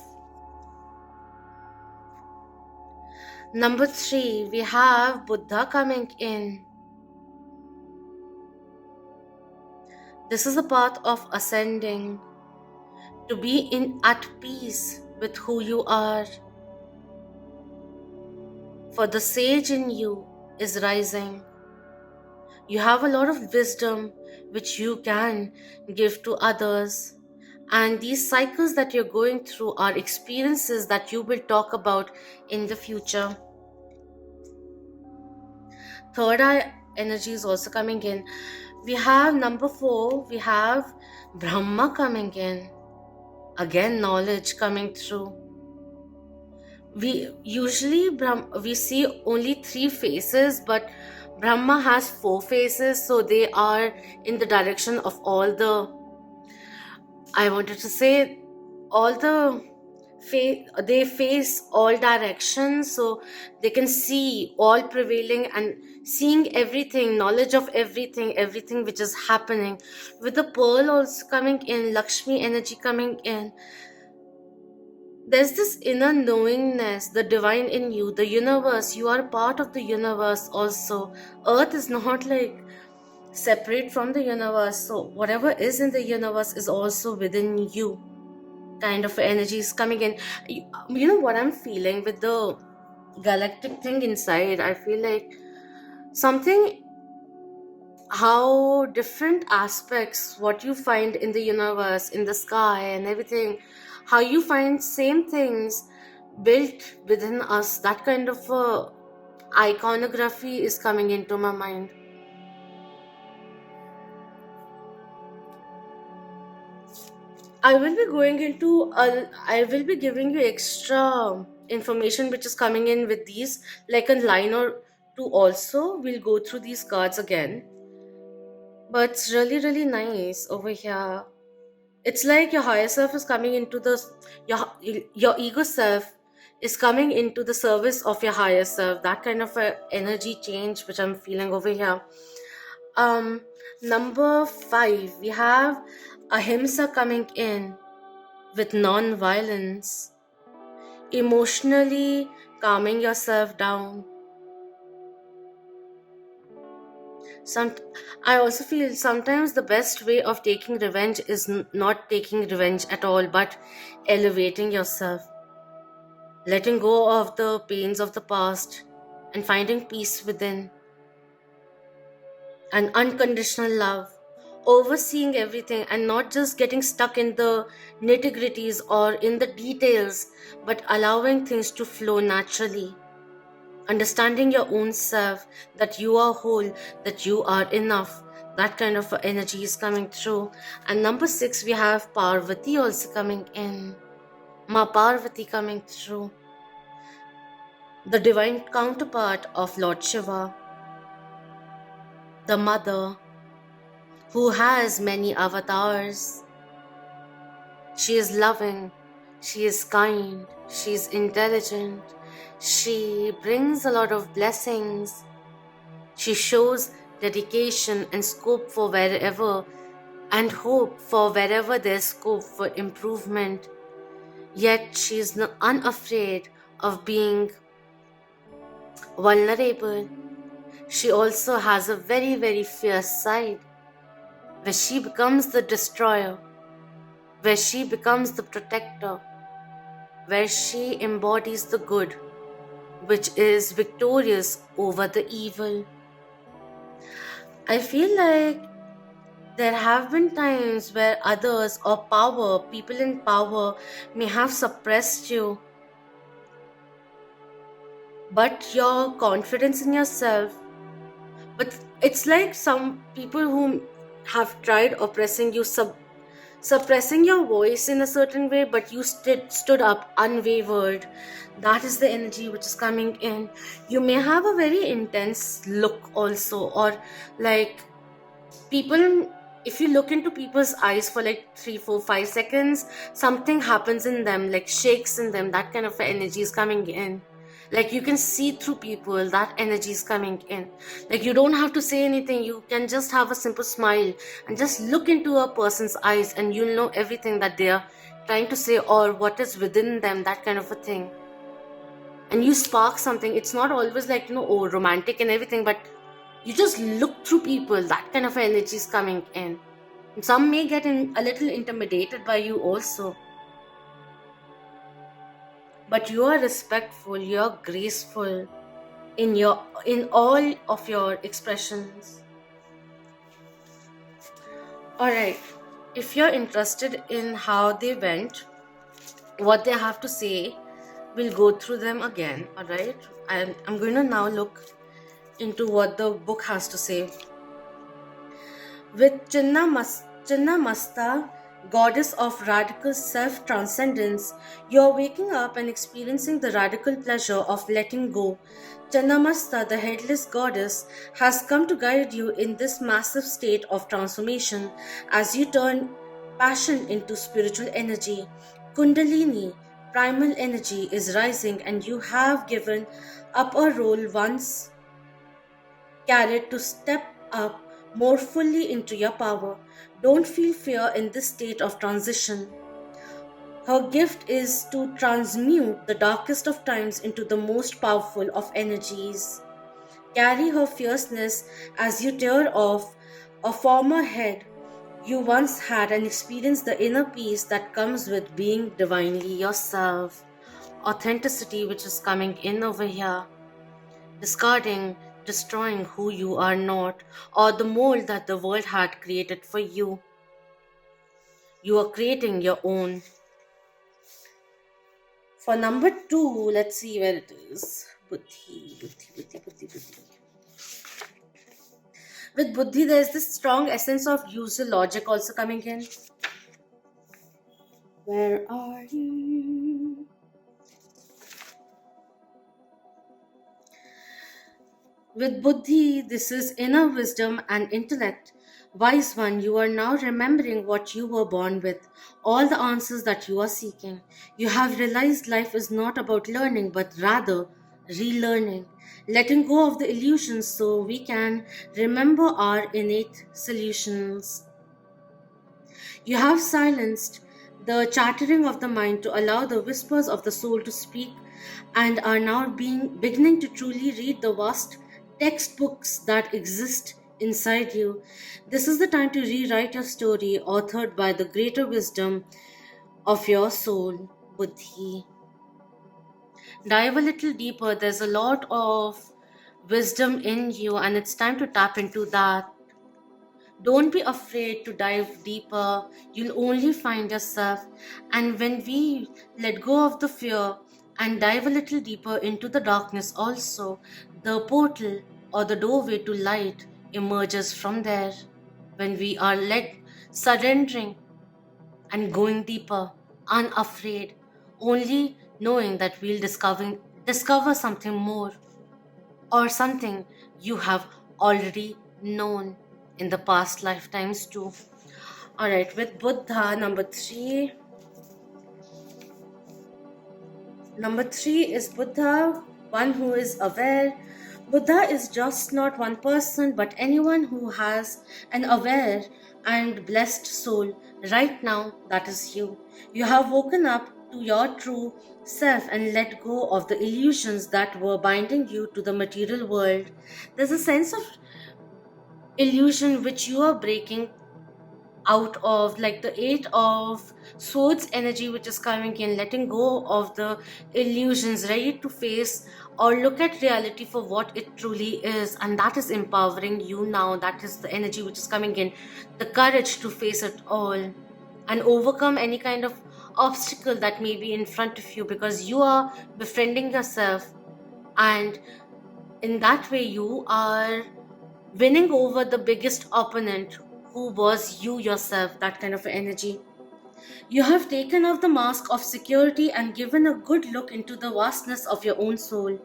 Number 3, we have Buddha coming in. This is a path of ascending, to be at peace with who you are. For the sage in you is rising. You have a lot of wisdom which you can give to others. And these cycles that you're going through are experiences that you will talk about in the future. Third eye energy is also coming in. We have number 4, we have Brahma coming in. Again, knowledge coming through. We see only 3 faces, but Brahma has 4 faces, so they are in the direction of all the they face all directions, so they can see all prevailing and seeing everything, knowledge of everything which is happening. With the pearl also coming in, Lakshmi energy coming in, there's this inner knowingness, the divine in you, the universe. You are part of the universe also. Earth is not like separate from the universe, so whatever is in the universe is also within you. Kind of energy is coming in. You know what I'm feeling with the galactic thing inside? I feel like something, how different aspects, what you find in the universe, in the sky and everything, how you find same things built within us. That kind of iconography is coming into my mind. I will be going into I will be giving you extra information which is coming in with these, like a line or two also. We'll go through these cards again. But it's really, really nice over here. It's like your higher self is coming into the your ego self is coming into the service of your higher self. That kind of a energy change which I'm feeling over here. Um Number 5, we have ahimsa coming in with non-violence, emotionally calming yourself down. Some, I also feel sometimes the best way of taking revenge is not taking revenge at all, but elevating yourself, letting go of the pains of the past, and finding peace within, and unconditional love, overseeing everything and not just getting stuck in the nitty gritties or in the details, but allowing things to flow naturally. Understanding your own self, that you are whole, that you are enough. That kind of energy is coming through. And number 6, we have Parvati also coming in. Ma Parvati coming through. The divine counterpart of Lord Shiva. The mother who has many avatars. She is loving, she is kind, she is intelligent, she brings a lot of blessings, she shows dedication and scope for wherever, and hope for wherever there's scope for improvement. Yet she is unafraid of being vulnerable. She also has a very, very fierce side, where she becomes the destroyer, where she becomes the protector, where she embodies the good, which is victorious over the evil. I feel like there have been times where others or power, people in power, may have suppressed you, but your confidence in yourself. But it's like some people who have tried oppressing you, suppressing your voice in a certain way, but you stood up unwavered. That is the energy which is coming in. You may have a very intense look also, or like people, if you look into people's eyes for like 3 4 5 seconds, something happens in them, like shakes in them. That kind of energy is coming in. Like you can see through people, that energy is coming in. Like you don't have to say anything, you can just have a simple smile and just look into a person's eyes and you'll know everything that they are trying to say or what is within them. That kind of a thing. And you spark something. It's not always like, oh, romantic and everything, but you just look through people. That kind of energy is coming in. And some may get a little intimidated by you also, but you are respectful, you're graceful in all of your expressions. All right, if you're interested in how they went, what they have to say, we'll go through them again. All right, I'm going to now look into what the book has to say. With Chinnamasta, goddess of radical self-transcendence, you're waking up and experiencing the radical pleasure of letting go. Chinnamasta, the headless goddess, has come to guide you in this massive state of transformation as you turn passion into spiritual energy. Kundalini, primal energy is rising, and you have given up a role once carried to step up more fully into your power. Don't feel fear in this state of transition. Her gift is to transmute the darkest of times into the most powerful of energies. Carry her fierceness as you tear off a former head you once had and experience the inner peace that comes with being divinely yourself. Authenticity, which is coming in over here, discarding, destroying who you are not, or the mold that the world had created for you. You are creating your own. For number 2, let's see where it is. Buddhi. With Buddhi, there is this strong essence of usual logic also coming in. Where are you? With Buddhi, this is inner wisdom and intellect. Wise one, you are now remembering what you were born with, all the answers that you are seeking. You have realized life is not about learning, but rather relearning, letting go of the illusions so we can remember our innate solutions. You have silenced the chattering of the mind to allow the whispers of the soul to speak, and are now beginning to truly read the vast textbooks that exist inside you. This is the time to rewrite your story, authored by the greater wisdom of your soul, Buddhi. Dive a little deeper. There's a lot of wisdom in you, and it's time to tap into that. Don't be afraid to dive deeper. You'll only find yourself. And when we let go of the fear and dive a little deeper into the darkness, also, the portal or the doorway to light emerges from there. When we are surrendering and going deeper, unafraid, only knowing that we'll discover something more, or something you have already known in the past lifetimes too. Alright, with Buddha, number 3. Number 3 is Buddha, one who is aware. Buddha is just not one person, but anyone who has an aware and blessed soul. Right now, that is you. You have woken up to your true self and let go of the illusions that were binding you to the material world. There's a sense of illusion which you are breaking out of, like the 8 of swords energy which is coming in, letting go of the illusions, ready to face or look at reality for what it truly is, and that is empowering you now. That is the energy which is coming in, the courage to face it all and overcome any kind of obstacle that may be in front of you, because you are befriending yourself, and in that way you are winning over the biggest opponent who was you yourself, that kind of energy. You have taken off the mask of security and given a good look into the vastness of your own soul.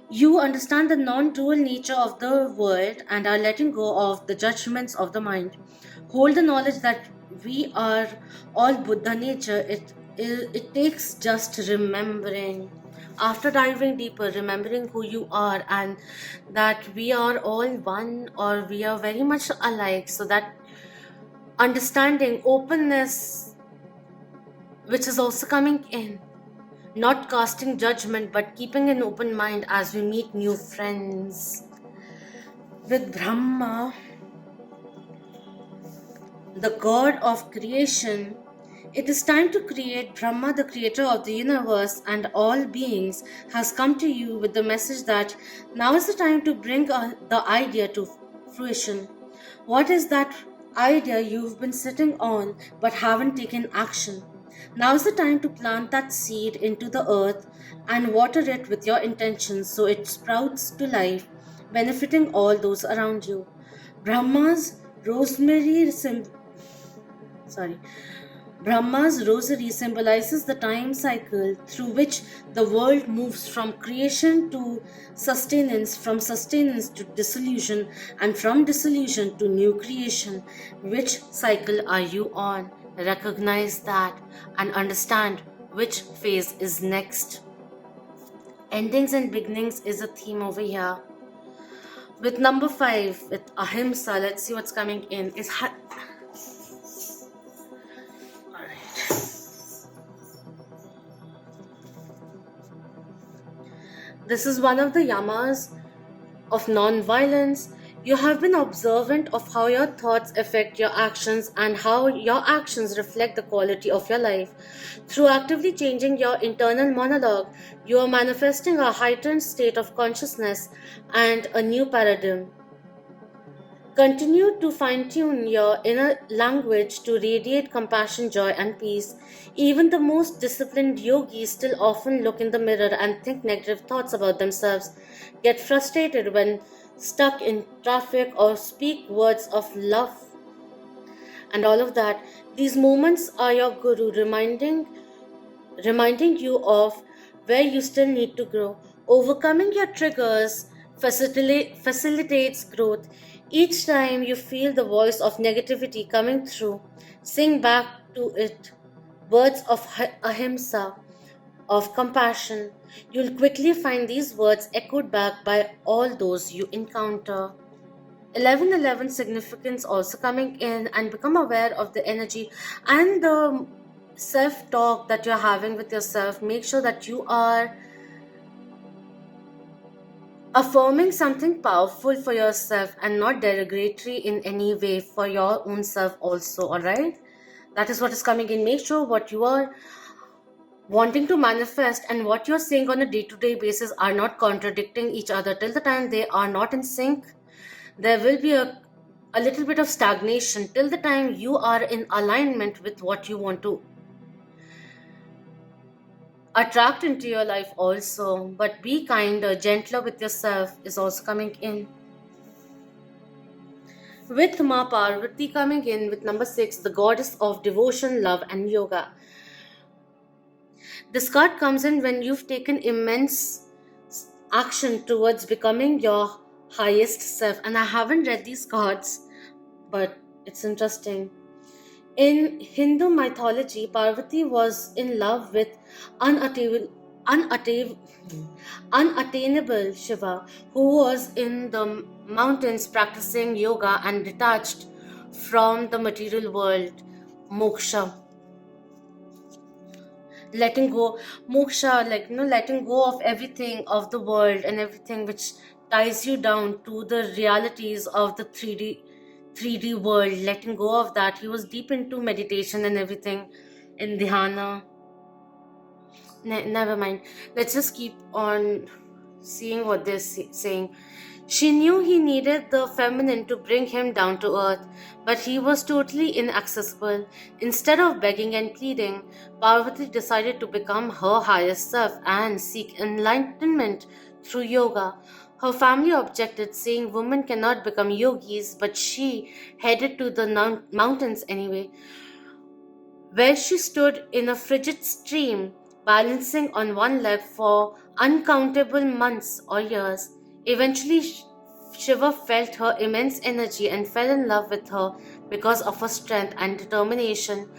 You understand the non-dual nature of the world and are letting go of the judgments of the mind. Hold the knowledge that we are all Buddha nature. It takes just remembering. After diving deeper, remembering who you are and that we are all one, or we are very much alike, so that understanding, openness, which is also coming in, not casting judgment but keeping an open mind as we meet new friends. With Brahma, the god of creation, it is time to create. Brahma, the creator of the universe and all beings, has come to you with the message that now is the time to bring the idea to fruition. What is that idea you've been sitting on but haven't taken action? Now is the time to plant that seed into the earth and water it with your intentions so it sprouts to life, benefiting all those around you. Brahma's rosemary Brahma's rosary symbolizes the time cycle through which the world moves from creation to sustenance, from sustenance to dissolution, and from dissolution to new creation. Which cycle are you on? Recognize that and understand which phase is next. Endings and beginnings is a theme over here. With number 5, with Ahimsa, let's see what's coming in. This is one of the yamas of non-violence. You have been observant of how your thoughts affect your actions and how your actions reflect the quality of your life. Through actively changing your internal monologue, you are manifesting a heightened state of consciousness and a new paradigm. Continue to fine-tune your inner language to radiate compassion, joy, and peace. Even the most disciplined yogis still often look in the mirror and think negative thoughts about themselves, get frustrated when stuck in traffic, or speak words of love and all of that. These moments are your guru reminding you of where you still need to grow. Overcoming your triggers facilitates growth. Each time you feel the voice of negativity coming through, sing back to it words of ahimsa, of compassion. You'll quickly find these words echoed back by all those you encounter. 1111 significance also coming in, and become aware of the energy and the self-talk that you're having with yourself. Make sure that you are affirming something powerful for yourself and not derogatory in any way for your own self also. All right, that is what is coming in. Make sure what you are wanting to manifest and what you're saying on a day-to-day basis are not contradicting each other. Till the time they are not in sync, there will be a little bit of stagnation. Till the time you are in alignment with what you want to attract into your life also. But be kinder, gentler with yourself is also coming in. With Ma Parvati coming in with number 6, the goddess of devotion, love, and yoga. This card comes in when you've taken immense action towards becoming your highest self. And I haven't read these cards, but it's interesting. In Hindu mythology, Parvati was in love with unattainable Shiva, who was in the mountains practicing yoga and detached from the material world. Moksha. Letting go. Moksha, letting go of everything of the world and everything which ties you down to the realities of the 3D world, letting go of that. He was deep into meditation and everything in dhyana. Never mind. Let's just keep on seeing what they're saying. She knew he needed the feminine to bring him down to earth, but he was totally inaccessible. Instead of begging and pleading, Parvati decided to become her highest self and seek enlightenment through yoga. Her family objected, saying women cannot become yogis, but she headed to the mountains anyway, where she stood in a frigid stream, balancing on one leg for uncountable months or years. Eventually, Shiva felt her immense energy and fell in love with her because of her strength and determination.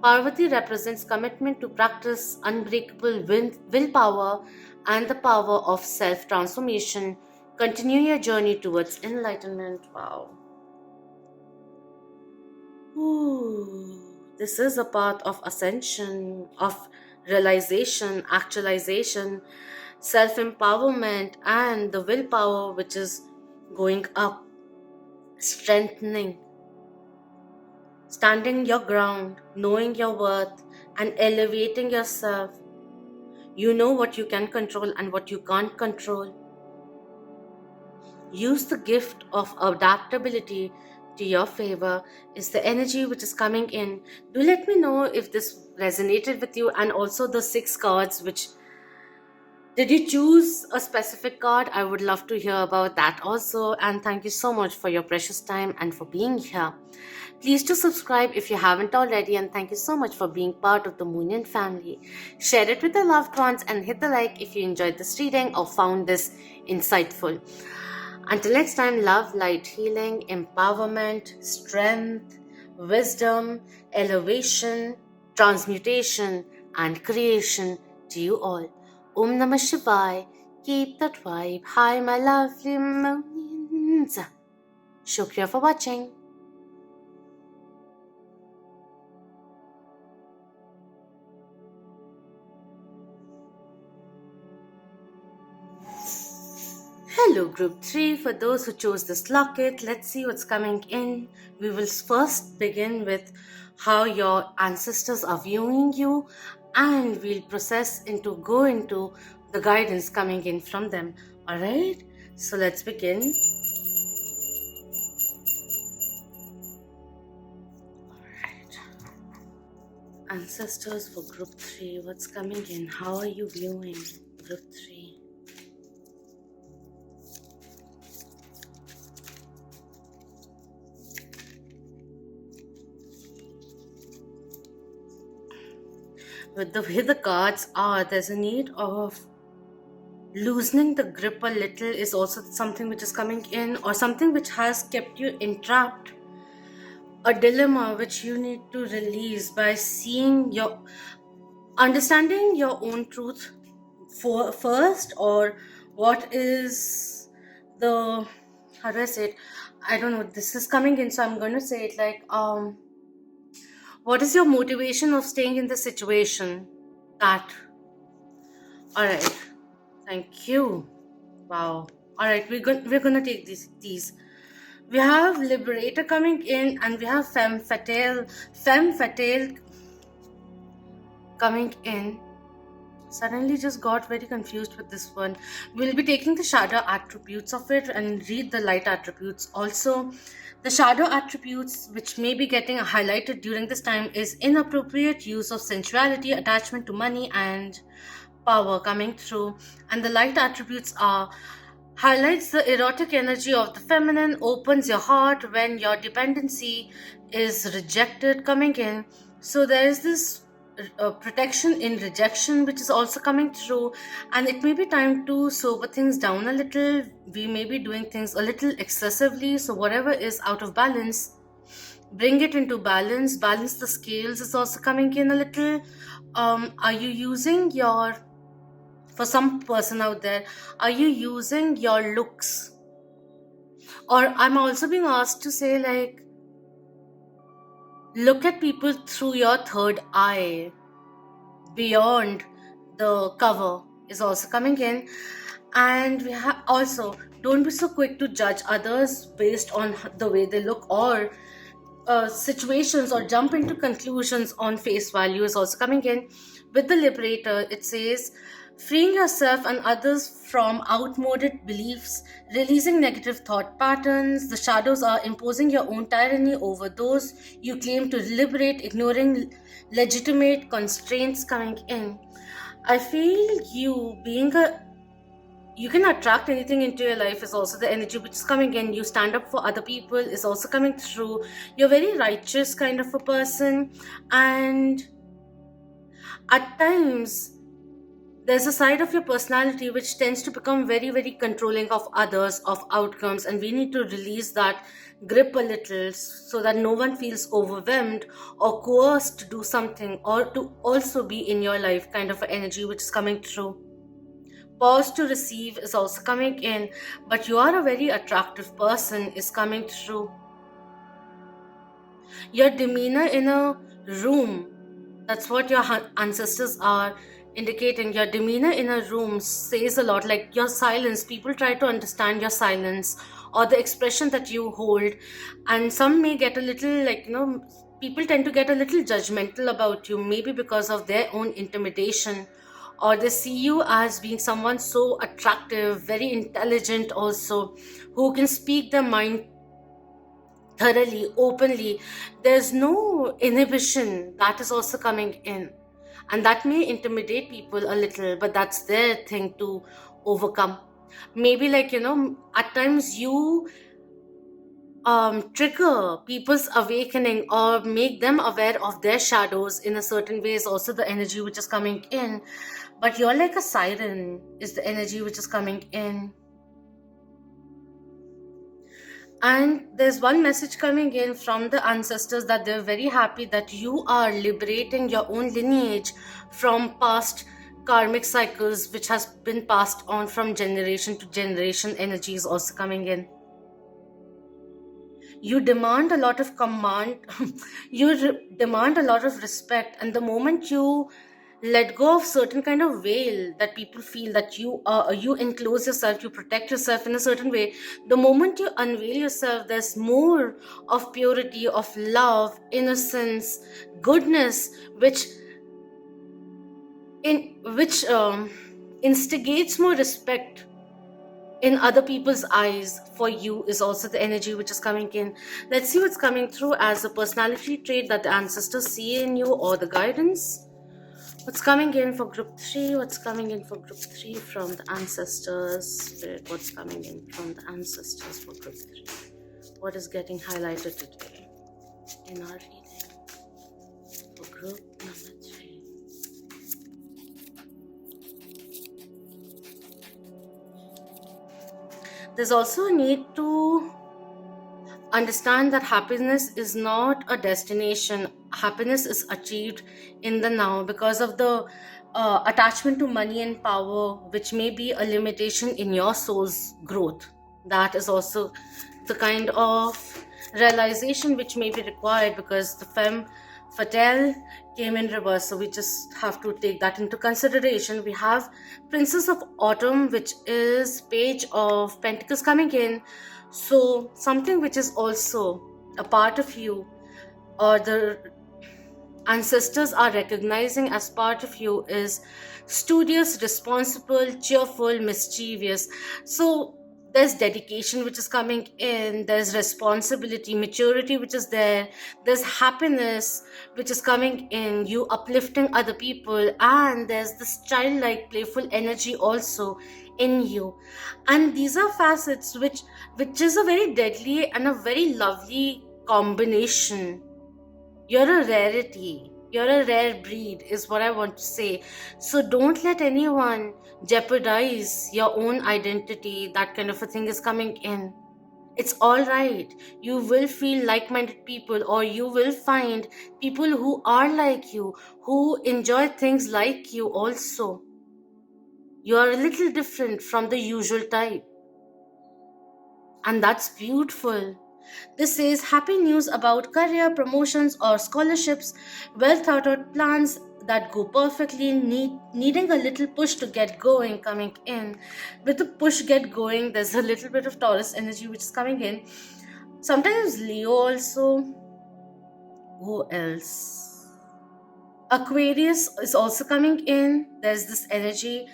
Parvati represents commitment to practice, unbreakable willpower, and the power of self-transformation. Continue your journey towards enlightenment. Wow. Ooh, this is a path of ascension, of realization, actualization, self-empowerment, and the willpower which is going up, strengthening, standing your ground, knowing your worth, and elevating yourself. You know what you can control and what you can't control. Use the gift of adaptability to your favor is the energy which is coming in. Do let me know if this resonated with you, and also the 6 cards which did you choose a specific card? I would love to hear about that also. And thank you so much for your precious time and for being here. Please do subscribe if you haven't already, and thank you so much for being part of the Moonian family. Share it with your loved ones and hit the like if you enjoyed this reading or found this insightful. Until next time, love, light, healing, empowerment, strength, wisdom, elevation, transmutation, and creation to you all. Om Namah Shivaya. Keep that vibe high, my lovely millions. Shukriya for watching. Hello group 3, for those who chose this locket, let's see what's coming in. We will first begin with how your ancestors are viewing you, and we'll go into the guidance coming in from them. Alright, so let's begin. Alright, ancestors for group 3, what's coming in? How are you viewing group 3? With the way the cards are, there's a need of loosening the grip a little is also something which is coming in, or something which has kept you entrapped. A dilemma which you need to release by understanding your own truth first, or what is the, how do I say it? I don't know, this is coming in, so I'm going to say it like, what is your motivation of staying in the situation? That. Alright. Thank you. Wow. Alright, we're gonna take these. We have Liberator coming in, and we have Femme Fatale coming in. Suddenly just got very confused with this one. We'll be taking the shadow attributes of it and read the light attributes also. The shadow attributes which may be getting highlighted during this time is inappropriate use of sensuality, attachment to money, and power coming through. And the light attributes are highlights the erotic energy of the feminine, opens your heart when your dependency is rejected coming in. So there is this protection in rejection which is also coming through, and it may be time to sober things down a little. We may be doing things a little excessively, so whatever is out of balance, bring it into balance. Balance the scales is also coming in a little. Are you using for some person out there, are you using your looks? Or I'm also being asked to say, like, look at people through your third eye. Beyond the cover is also coming in. And we have also, don't be so quick to judge others based on the way they look, or situations, or jump into conclusions on face value is also coming in. With the Liberator, it says, freeing yourself and others from outmoded beliefs, releasing negative thought patterns. The shadows are imposing your own tyranny over those you claim to liberate, ignoring legitimate constraints coming in. I feel you can attract anything into your life is also the energy which is coming in. You stand up for other people is also coming through. You're very righteous kind of a person, and at times there's a side of your personality which tends to become very, very controlling of others, of outcomes, and we need to release that grip a little so that no one feels overwhelmed or coerced to do something, or to also be in your life kind of energy which is coming through. Pause to receive is also coming in, but you are a very attractive person is coming through. Your demeanor in a room, that's what your ancestors are indicating. Your demeanor in a room says a lot, like your silence. People try to understand your silence or the expression that you hold, and some may get a little, like, people tend to get a little judgmental about you, maybe because of their own intimidation, or they see you as being someone so attractive, very intelligent also, who can speak their mind thoroughly, openly. There's no inhibition that is also coming in, and that may intimidate people a little, but that's their thing to overcome. Maybe, like, at times you trigger people's awakening or make them aware of their shadows in a certain way is also the energy which is coming in. But you're like a siren is the energy which is coming in. And there's one message coming in from the ancestors that they're very happy that you are liberating your own lineage from past karmic cycles which has been passed on from generation to generation. Energy is also coming in. You demand a lot of command, demand a lot of respect, and the moment you let go of certain kind of veil that people feel that you enclose yourself, you protect yourself in a certain way, the moment you unveil yourself, there's more of purity, of love, innocence, goodness, which instigates more respect in other people's eyes for you, is also the energy which is coming in. Let's see what's coming through as a personality trait that the ancestors see in you, or the guidance. What's coming in for group 3? What's coming in for group 3 from the ancestors? Spirit, what's coming in from the ancestors for group 3? What is getting highlighted today in our reading for group number 3? There's also a need to understand that happiness is not a destination. Happiness is achieved in the now because of the attachment to money and power, which may be a limitation in your soul's growth. That is also the kind of realization which may be required, because the femme fatale came in reverse, so we just have to take that into consideration. We have Princess of Autumn, which is Page of Pentacles coming in. So something which is also a part of you, or the ancestors are recognizing as part of you, is studious, responsible, cheerful, mischievous. So there's dedication which is coming in, there's responsibility, maturity which is there, there's happiness which is coming in, you uplifting other people, and there's this childlike playful energy also in you. And these are facets which is a very deadly and a very lovely combination. You're a rarity. You're a rare breed, is what I want to say. So don't let anyone jeopardize your own identity. That kind of a thing is coming in. It's all right. You will feel like-minded people, or you will find people who are like you, who enjoy things like you also. You are a little different from the usual type. And that's beautiful. This says happy news about career, promotions, or scholarships, well thought out plans that go perfectly, needing a little push to get going coming in. With the push get going, there's a little bit of Taurus energy which is coming in. Sometimes Leo also. Who else? Aquarius is also coming in. There's this energy.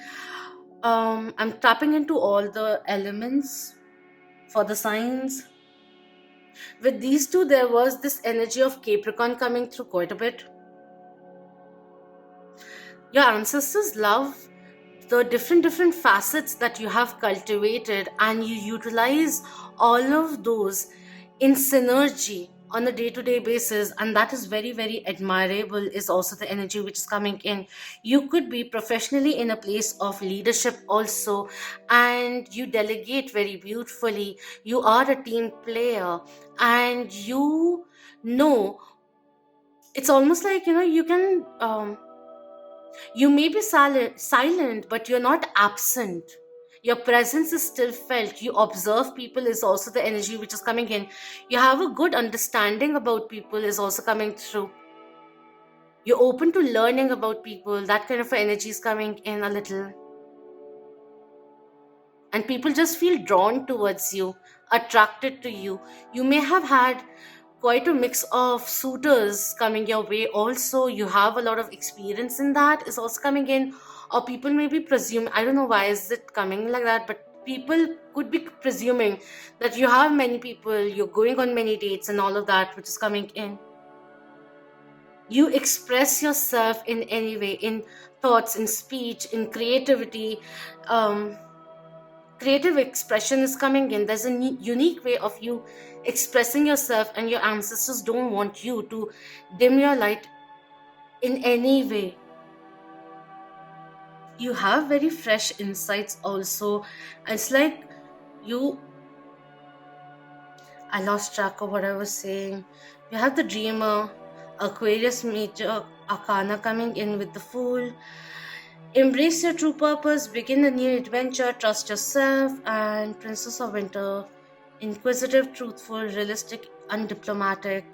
I'm tapping into all the elements for the signs. With these two, there was this energy of Capricorn coming through quite a bit. Your ancestors love the different facets that you have cultivated, and you utilize all of those in synergy on a day-to-day basis, and that is very, very admirable, is also the energy which is coming in. You could be professionally in a place of leadership also, and you delegate very beautifully. You are a team player, and you know, it's almost like, you can you may be silent, but you're not absent. Your presence is still felt. You observe people, is also the energy which is coming in. You have a good understanding about people, is also coming through. You're open to learning about people. That kind of energy is coming in a little. And people just feel drawn towards you, attracted to you. You may have had quite a mix of suitors coming your way also. You have a lot of experience in that, is also coming in. Or people may be presuming, I don't know why is it coming like that, but people could be presuming that you have many people, you're going on many dates and all of that, which is coming in. You express yourself in any way, in thoughts, in speech, in creativity. Creative expression is coming in. There's a unique way of you expressing yourself, and your ancestors don't want you to dim your light in any way. You have very fresh insights also. It's like I lost track of what I was saying. We have the Dreamer, Aquarius Major Arcana coming in with the Fool. Embrace your true purpose, begin a new adventure, trust yourself, and Princess of Winter, inquisitive, truthful, realistic, undiplomatic.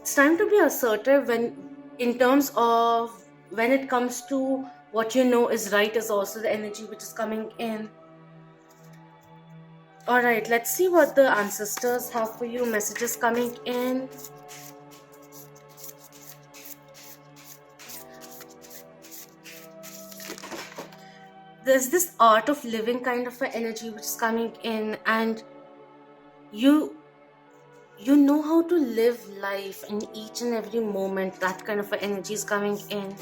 It's time to be assertive in terms of when it comes to what you know is right, is also the energy which is coming in. All right, let's see what the ancestors have for you. Messages coming in. There's this art of living kind of an energy which is coming in, and you know how to live life in each and every moment. That kind of an energy is coming in.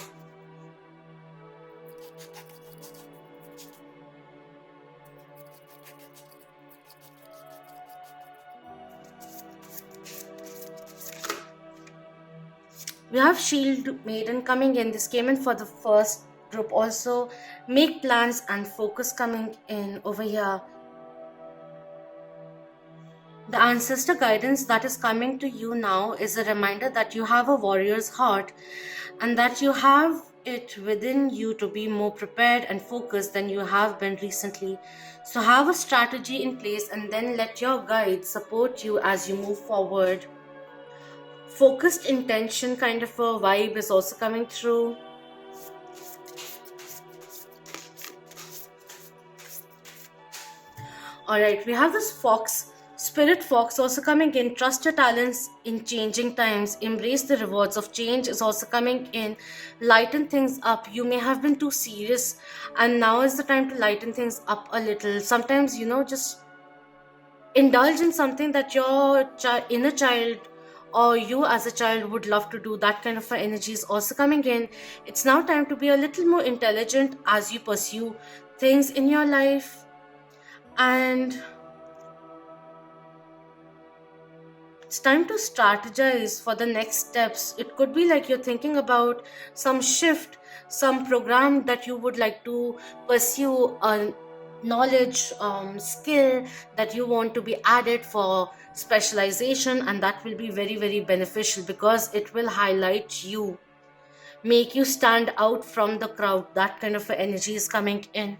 We have Shield Maiden coming in. This came in for the first group also. Make plans and focus coming in over here. The ancestor guidance that is coming to you now is a reminder that you have a warrior's heart and that you have it within you to be more prepared and focused than you have been recently. So have a strategy in place and then let your guides support you as you move forward. Focused intention kind of a vibe is also coming through. Alright, we have this fox, spirit fox also coming in. Trust your talents in changing times. Embrace the rewards of change is also coming in. Lighten things up. You may have been too serious and now is the time to lighten things up a little. Sometimes, just indulge in something that your inner child or you as a child would love to do. That kind of energy is also coming in. It's now time to be a little more intelligent as you pursue things in your life. And it's time to strategize for the next steps. It could be like you're thinking about some shift, some program that you would like to pursue, a knowledge, skill that you want to be added for specialization, and that will be very, very beneficial because it will highlight you, make you stand out from the crowd. That kind of energy is coming in.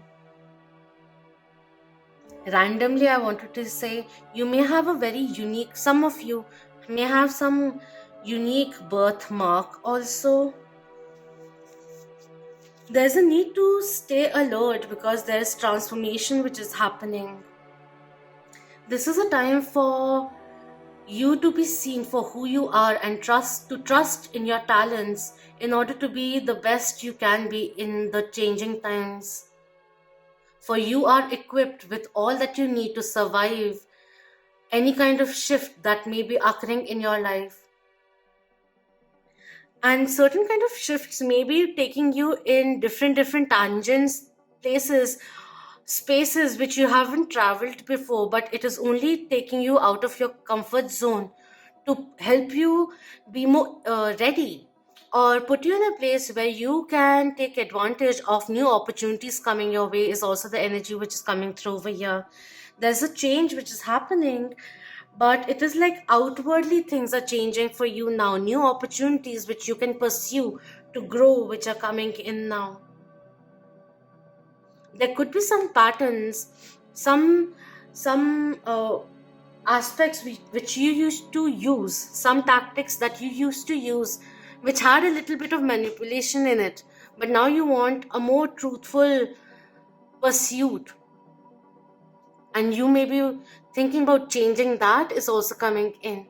Randomly, I wanted to say you may have a very unique, some of you may have some unique birthmark also. There's a need to stay alert because there's transformation which is happening. This is a time for you to be seen for who you are and trust in your talents in order to be the best you can be in the changing times. For you are equipped with all that you need to survive any kind of shift that may be occurring in your life. And certain kind of shifts may be taking you in different tangents, places, spaces which you haven't traveled before, but it is only taking you out of your comfort zone to help you be more ready or put you in a place where you can take advantage of new opportunities coming your way is also the energy which is coming through over here. There's a change which is happening, but it is like outwardly things are changing for you now. New opportunities which you can pursue to grow, which are coming in now. There could be some patterns, some aspects which you used to use, some tactics that you used to use which had a little bit of manipulation in it, but now you want a more truthful pursuit, and you may be thinking about changing. That is also coming in.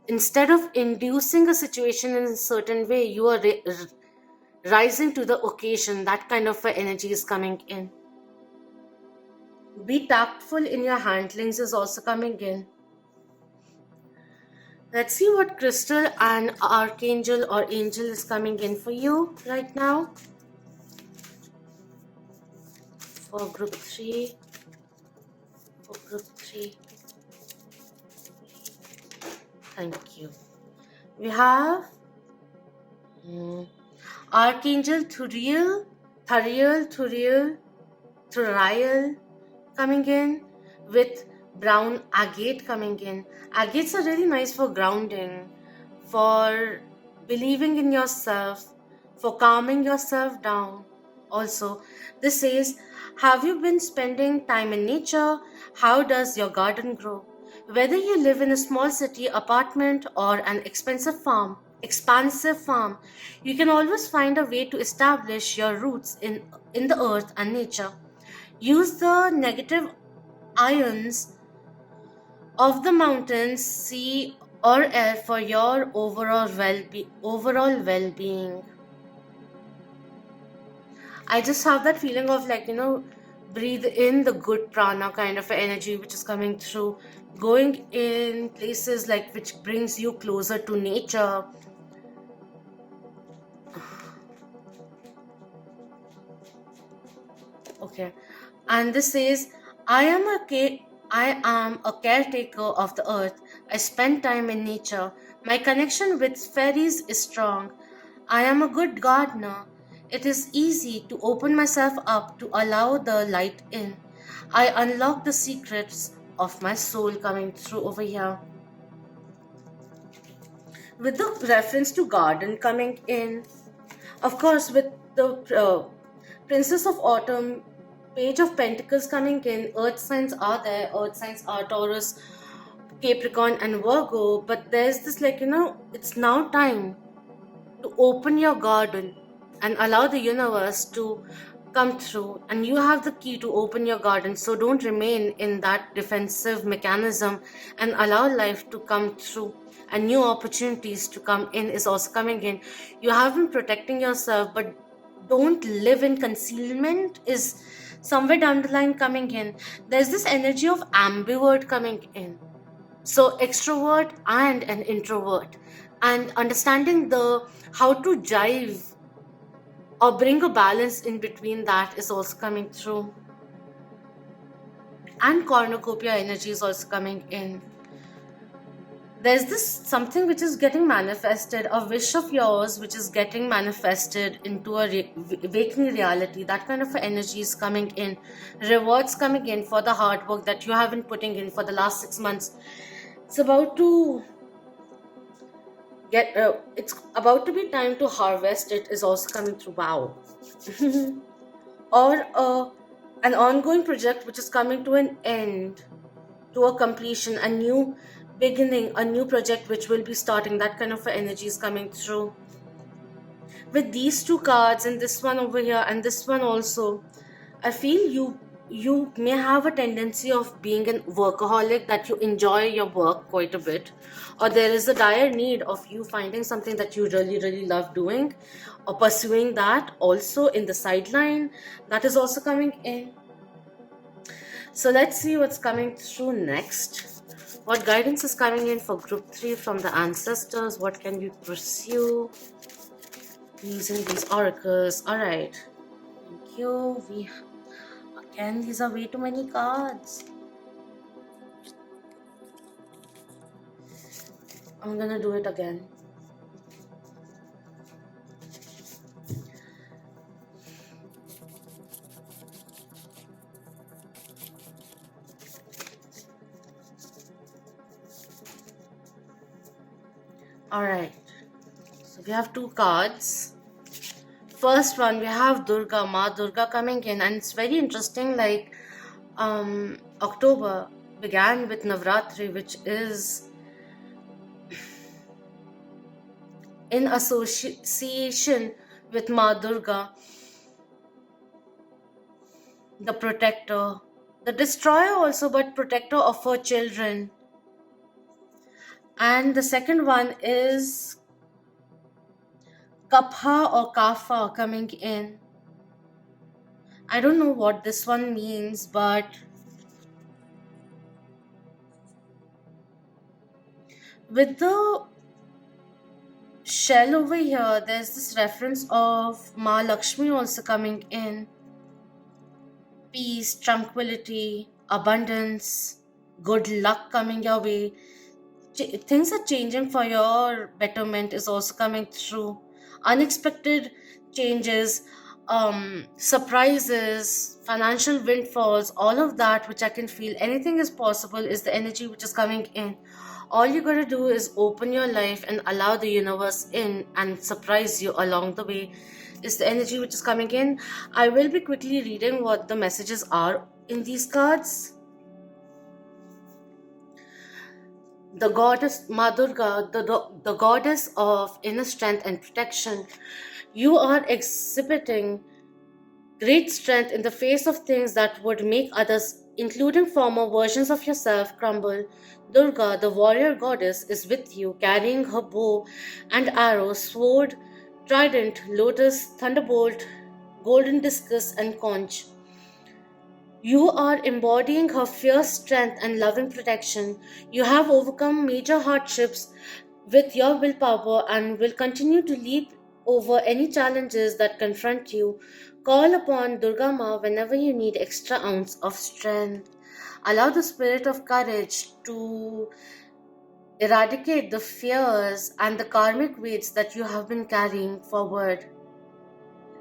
Instead of inducing a situation in a certain way, you are rising to the occasion. That kind of energy is coming in. Be tactful in your handlings is also coming in. Let's see what crystal and archangel or angel is coming in for you right now. For group 3. Thank you. We have Archangel Thuriel coming in with brown agate coming in. Agates are really nice for grounding, for believing in yourself, for calming yourself down. Also, this says, have you been spending time in nature? How does your garden grow? Whether you live in a small city apartment or an expansive farm, you can always find a way to establish your roots in the earth and nature. Use the negative ions of the mountains, sea, or air for your overall well-being. I just have that feeling of, like, breathe in the good prana kind of energy which is coming through, going in places like which brings you closer to nature. Okay, and this says, I am a caretaker of the earth. I spend time in nature. My connection with fairies is strong. I am a good gardener. It is easy to open myself up to allow the light in. I unlock the secrets of my soul coming through over here. With the reference to garden coming in, of course, with the Princess of Autumn, Page of Pentacles coming in, earth signs are there. Earth signs are Taurus, Capricorn, and Virgo. But there's this, like, it's now time to open your garden and allow the universe to come through. And you have the key to open your garden. So don't remain in that defensive mechanism and allow life to come through. And new opportunities to come in is also coming in. You have been protecting yourself, but don't live in concealment is somewhere down the line coming in. There's this energy of ambivert coming in. So extrovert and an introvert, and understanding the how to jive or bring a balance in between that is also coming through. And cornucopia energy is also coming in. There's this something which is getting manifested, a wish of yours which is getting manifested into a waking reality. That kind of energy is coming in. Rewards coming in for the hard work that you have been putting in for the last 6 months. It's about to it's about to be time to harvest. It is also coming through. Wow. Or an ongoing project which is coming to an end, to a completion, a new beginning, a new project which will be starting. That kind of energy is coming through. With these two cards and this one over here and this one also, I feel you may have a tendency of being a workaholic, that you enjoy your work quite a bit, or there is a dire need of you finding something that you really love doing or pursuing that also in the sideline. That is also coming in. So let's see what's coming through next. What guidance is coming in for group 3 from the ancestors? What can we pursue using these oracles? All right, thank you. Again, these are way too many cards. I'm gonna do it again. All right, so we have 2 cards. First one, we have Durga, Ma Durga coming in, and it's very interesting. Like, October began with Navratri, which is in association with Ma Durga, the protector, the destroyer also, but protector of her children. And the second one is Kapha or Kafa coming in. I don't know what this one means, but with the shell over here, there's this reference of Ma Lakshmi also coming in. Peace, tranquility, abundance, good luck coming your way. Things are changing for your betterment is also coming through. Unexpected changes, surprises, financial windfalls, all of that which I can feel, anything is possible, is the energy which is coming in. All you gotta do is open your life and allow the universe in and surprise you along the way, is the energy which is coming in. I will be quickly reading what the messages are in these cards. The goddess Ma Durga, the goddess of inner strength and protection. You are exhibiting great strength in the face of things that would make others, including former versions of yourself, crumble. Durga, the warrior goddess, is with you, carrying her bow and arrow, sword, trident, lotus, thunderbolt, golden discus, and conch. You are embodying her fierce strength and loving protection. You have overcome major hardships with your willpower and will continue to leap over any challenges that confront you. Call upon Durga Ma whenever you need extra ounce of strength. Allow the spirit of courage to eradicate the fears and the karmic weights that you have been carrying forward,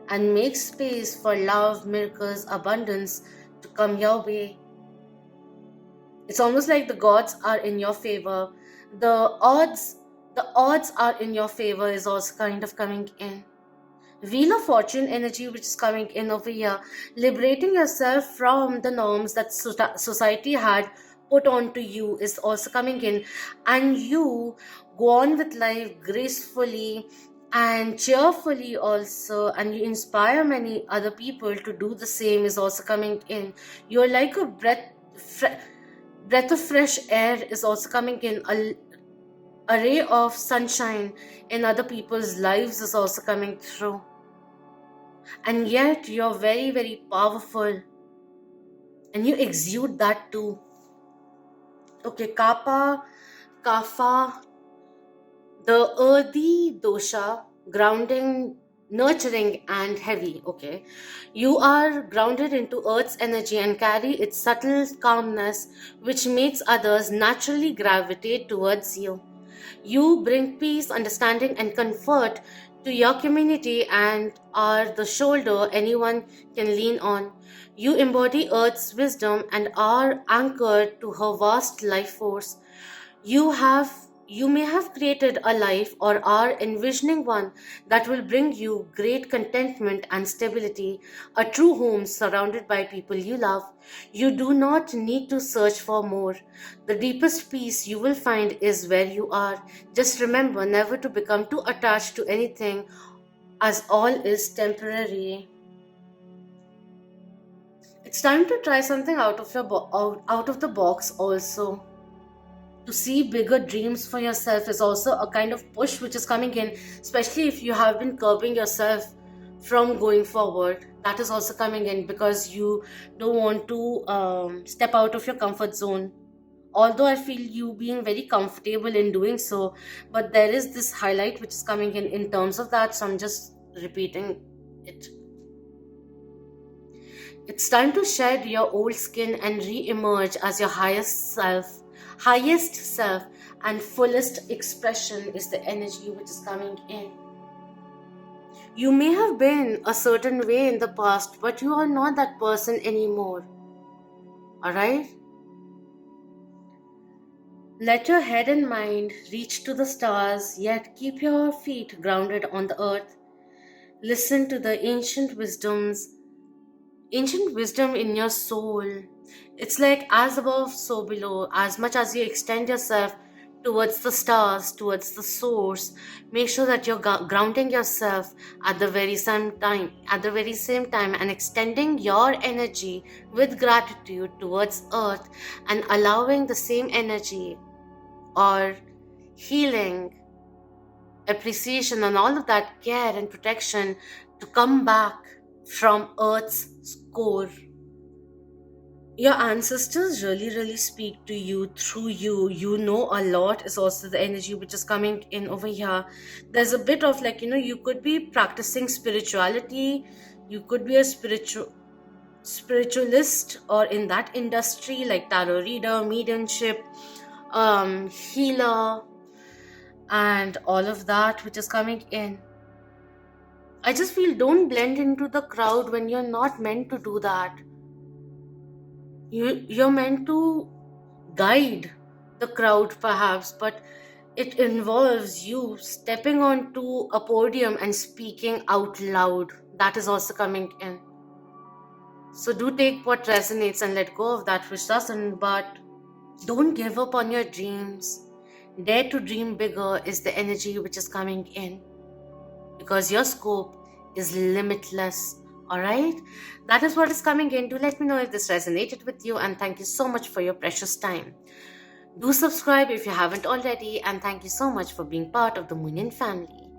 and make space for love, miracles, abundance to come your way. It's almost like the gods are in your favor. The odds are in your favor is also kind of coming in. Wheel of Fortune energy which is coming in over here, liberating yourself from the norms that society had put onto you is also coming in, and you go on with life gracefully and cheerfully also, and you inspire many other people to do the same is also coming in. You're like a breath of fresh air is also coming in. A ray of sunshine in other people's lives is also coming through, and yet you're very, very powerful and you exude that too. Okay, Kapha, the earthy dosha, grounding, nurturing, and heavy. Okay, you are grounded into earth's energy and carry its subtle calmness, which makes others naturally gravitate towards you. You bring peace, understanding, and comfort to your community and are the shoulder anyone can lean on. You embody Earth's wisdom and are anchored to her vast life force. You may have created a life or are envisioning one that will bring you great contentment and stability, a true home surrounded by people you love. You do not need to search for more. The deepest peace you will find is where you are. Just remember never to become too attached to anything, as all is temporary. It's time to try something out of out of the box also. To see bigger dreams for yourself is also a kind of push which is coming in, especially if you have been curbing yourself from going forward. That is also coming in because you don't want to step out of your comfort zone. Although I feel you being very comfortable in doing so, but there is this highlight which is coming in terms of that, so I'm just repeating it. It's time to shed your old skin and re-emerge as your highest self and fullest expression is the energy which is coming in. You may have been a certain way in the past, but you are not that person anymore. Alright? Let your head and mind reach to the stars, yet keep your feet grounded on the earth. Listen to the ancient wisdom in your soul. It's like as above, so below. As much as you extend yourself towards the stars, towards the source, make sure that you're grounding yourself at the very same time, and extending your energy with gratitude towards earth and allowing the same energy or healing, appreciation, and all of that care and protection to come back from earth's core. Your ancestors really speak to you through you. You know a lot is also the energy which is coming in over here. There's a bit of like, you could be practicing spirituality, you could be a spiritualist or in that industry like tarot reader, mediumship, healer, and all of that which is coming in. I just feel don't blend into the crowd when you're not meant to do that. You're meant to guide the crowd perhaps, but it involves you stepping onto a podium and speaking out loud. That is also coming in. So do take what resonates and let go of that which doesn't, but don't give up on your dreams. Dare to dream bigger is the energy which is coming in, because your scope is limitless. All right, that is what is coming in. Do let me know if this resonated with you, and thank you so much for your precious time. Do subscribe if you haven't already, and thank you so much for being part of the Moonian family.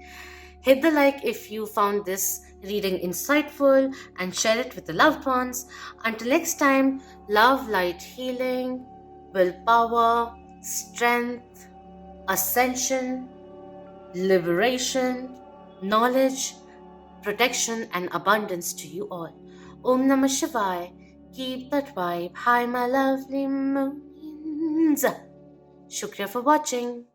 Hit the like if you found this reading insightful, and share it with the loved ones. Until next time, love, light, healing, willpower, strength, ascension, liberation, knowledge, protection, and abundance to you all. Om Namah Shivaya. Keep that vibe high, my lovely moons. Shukriya for watching.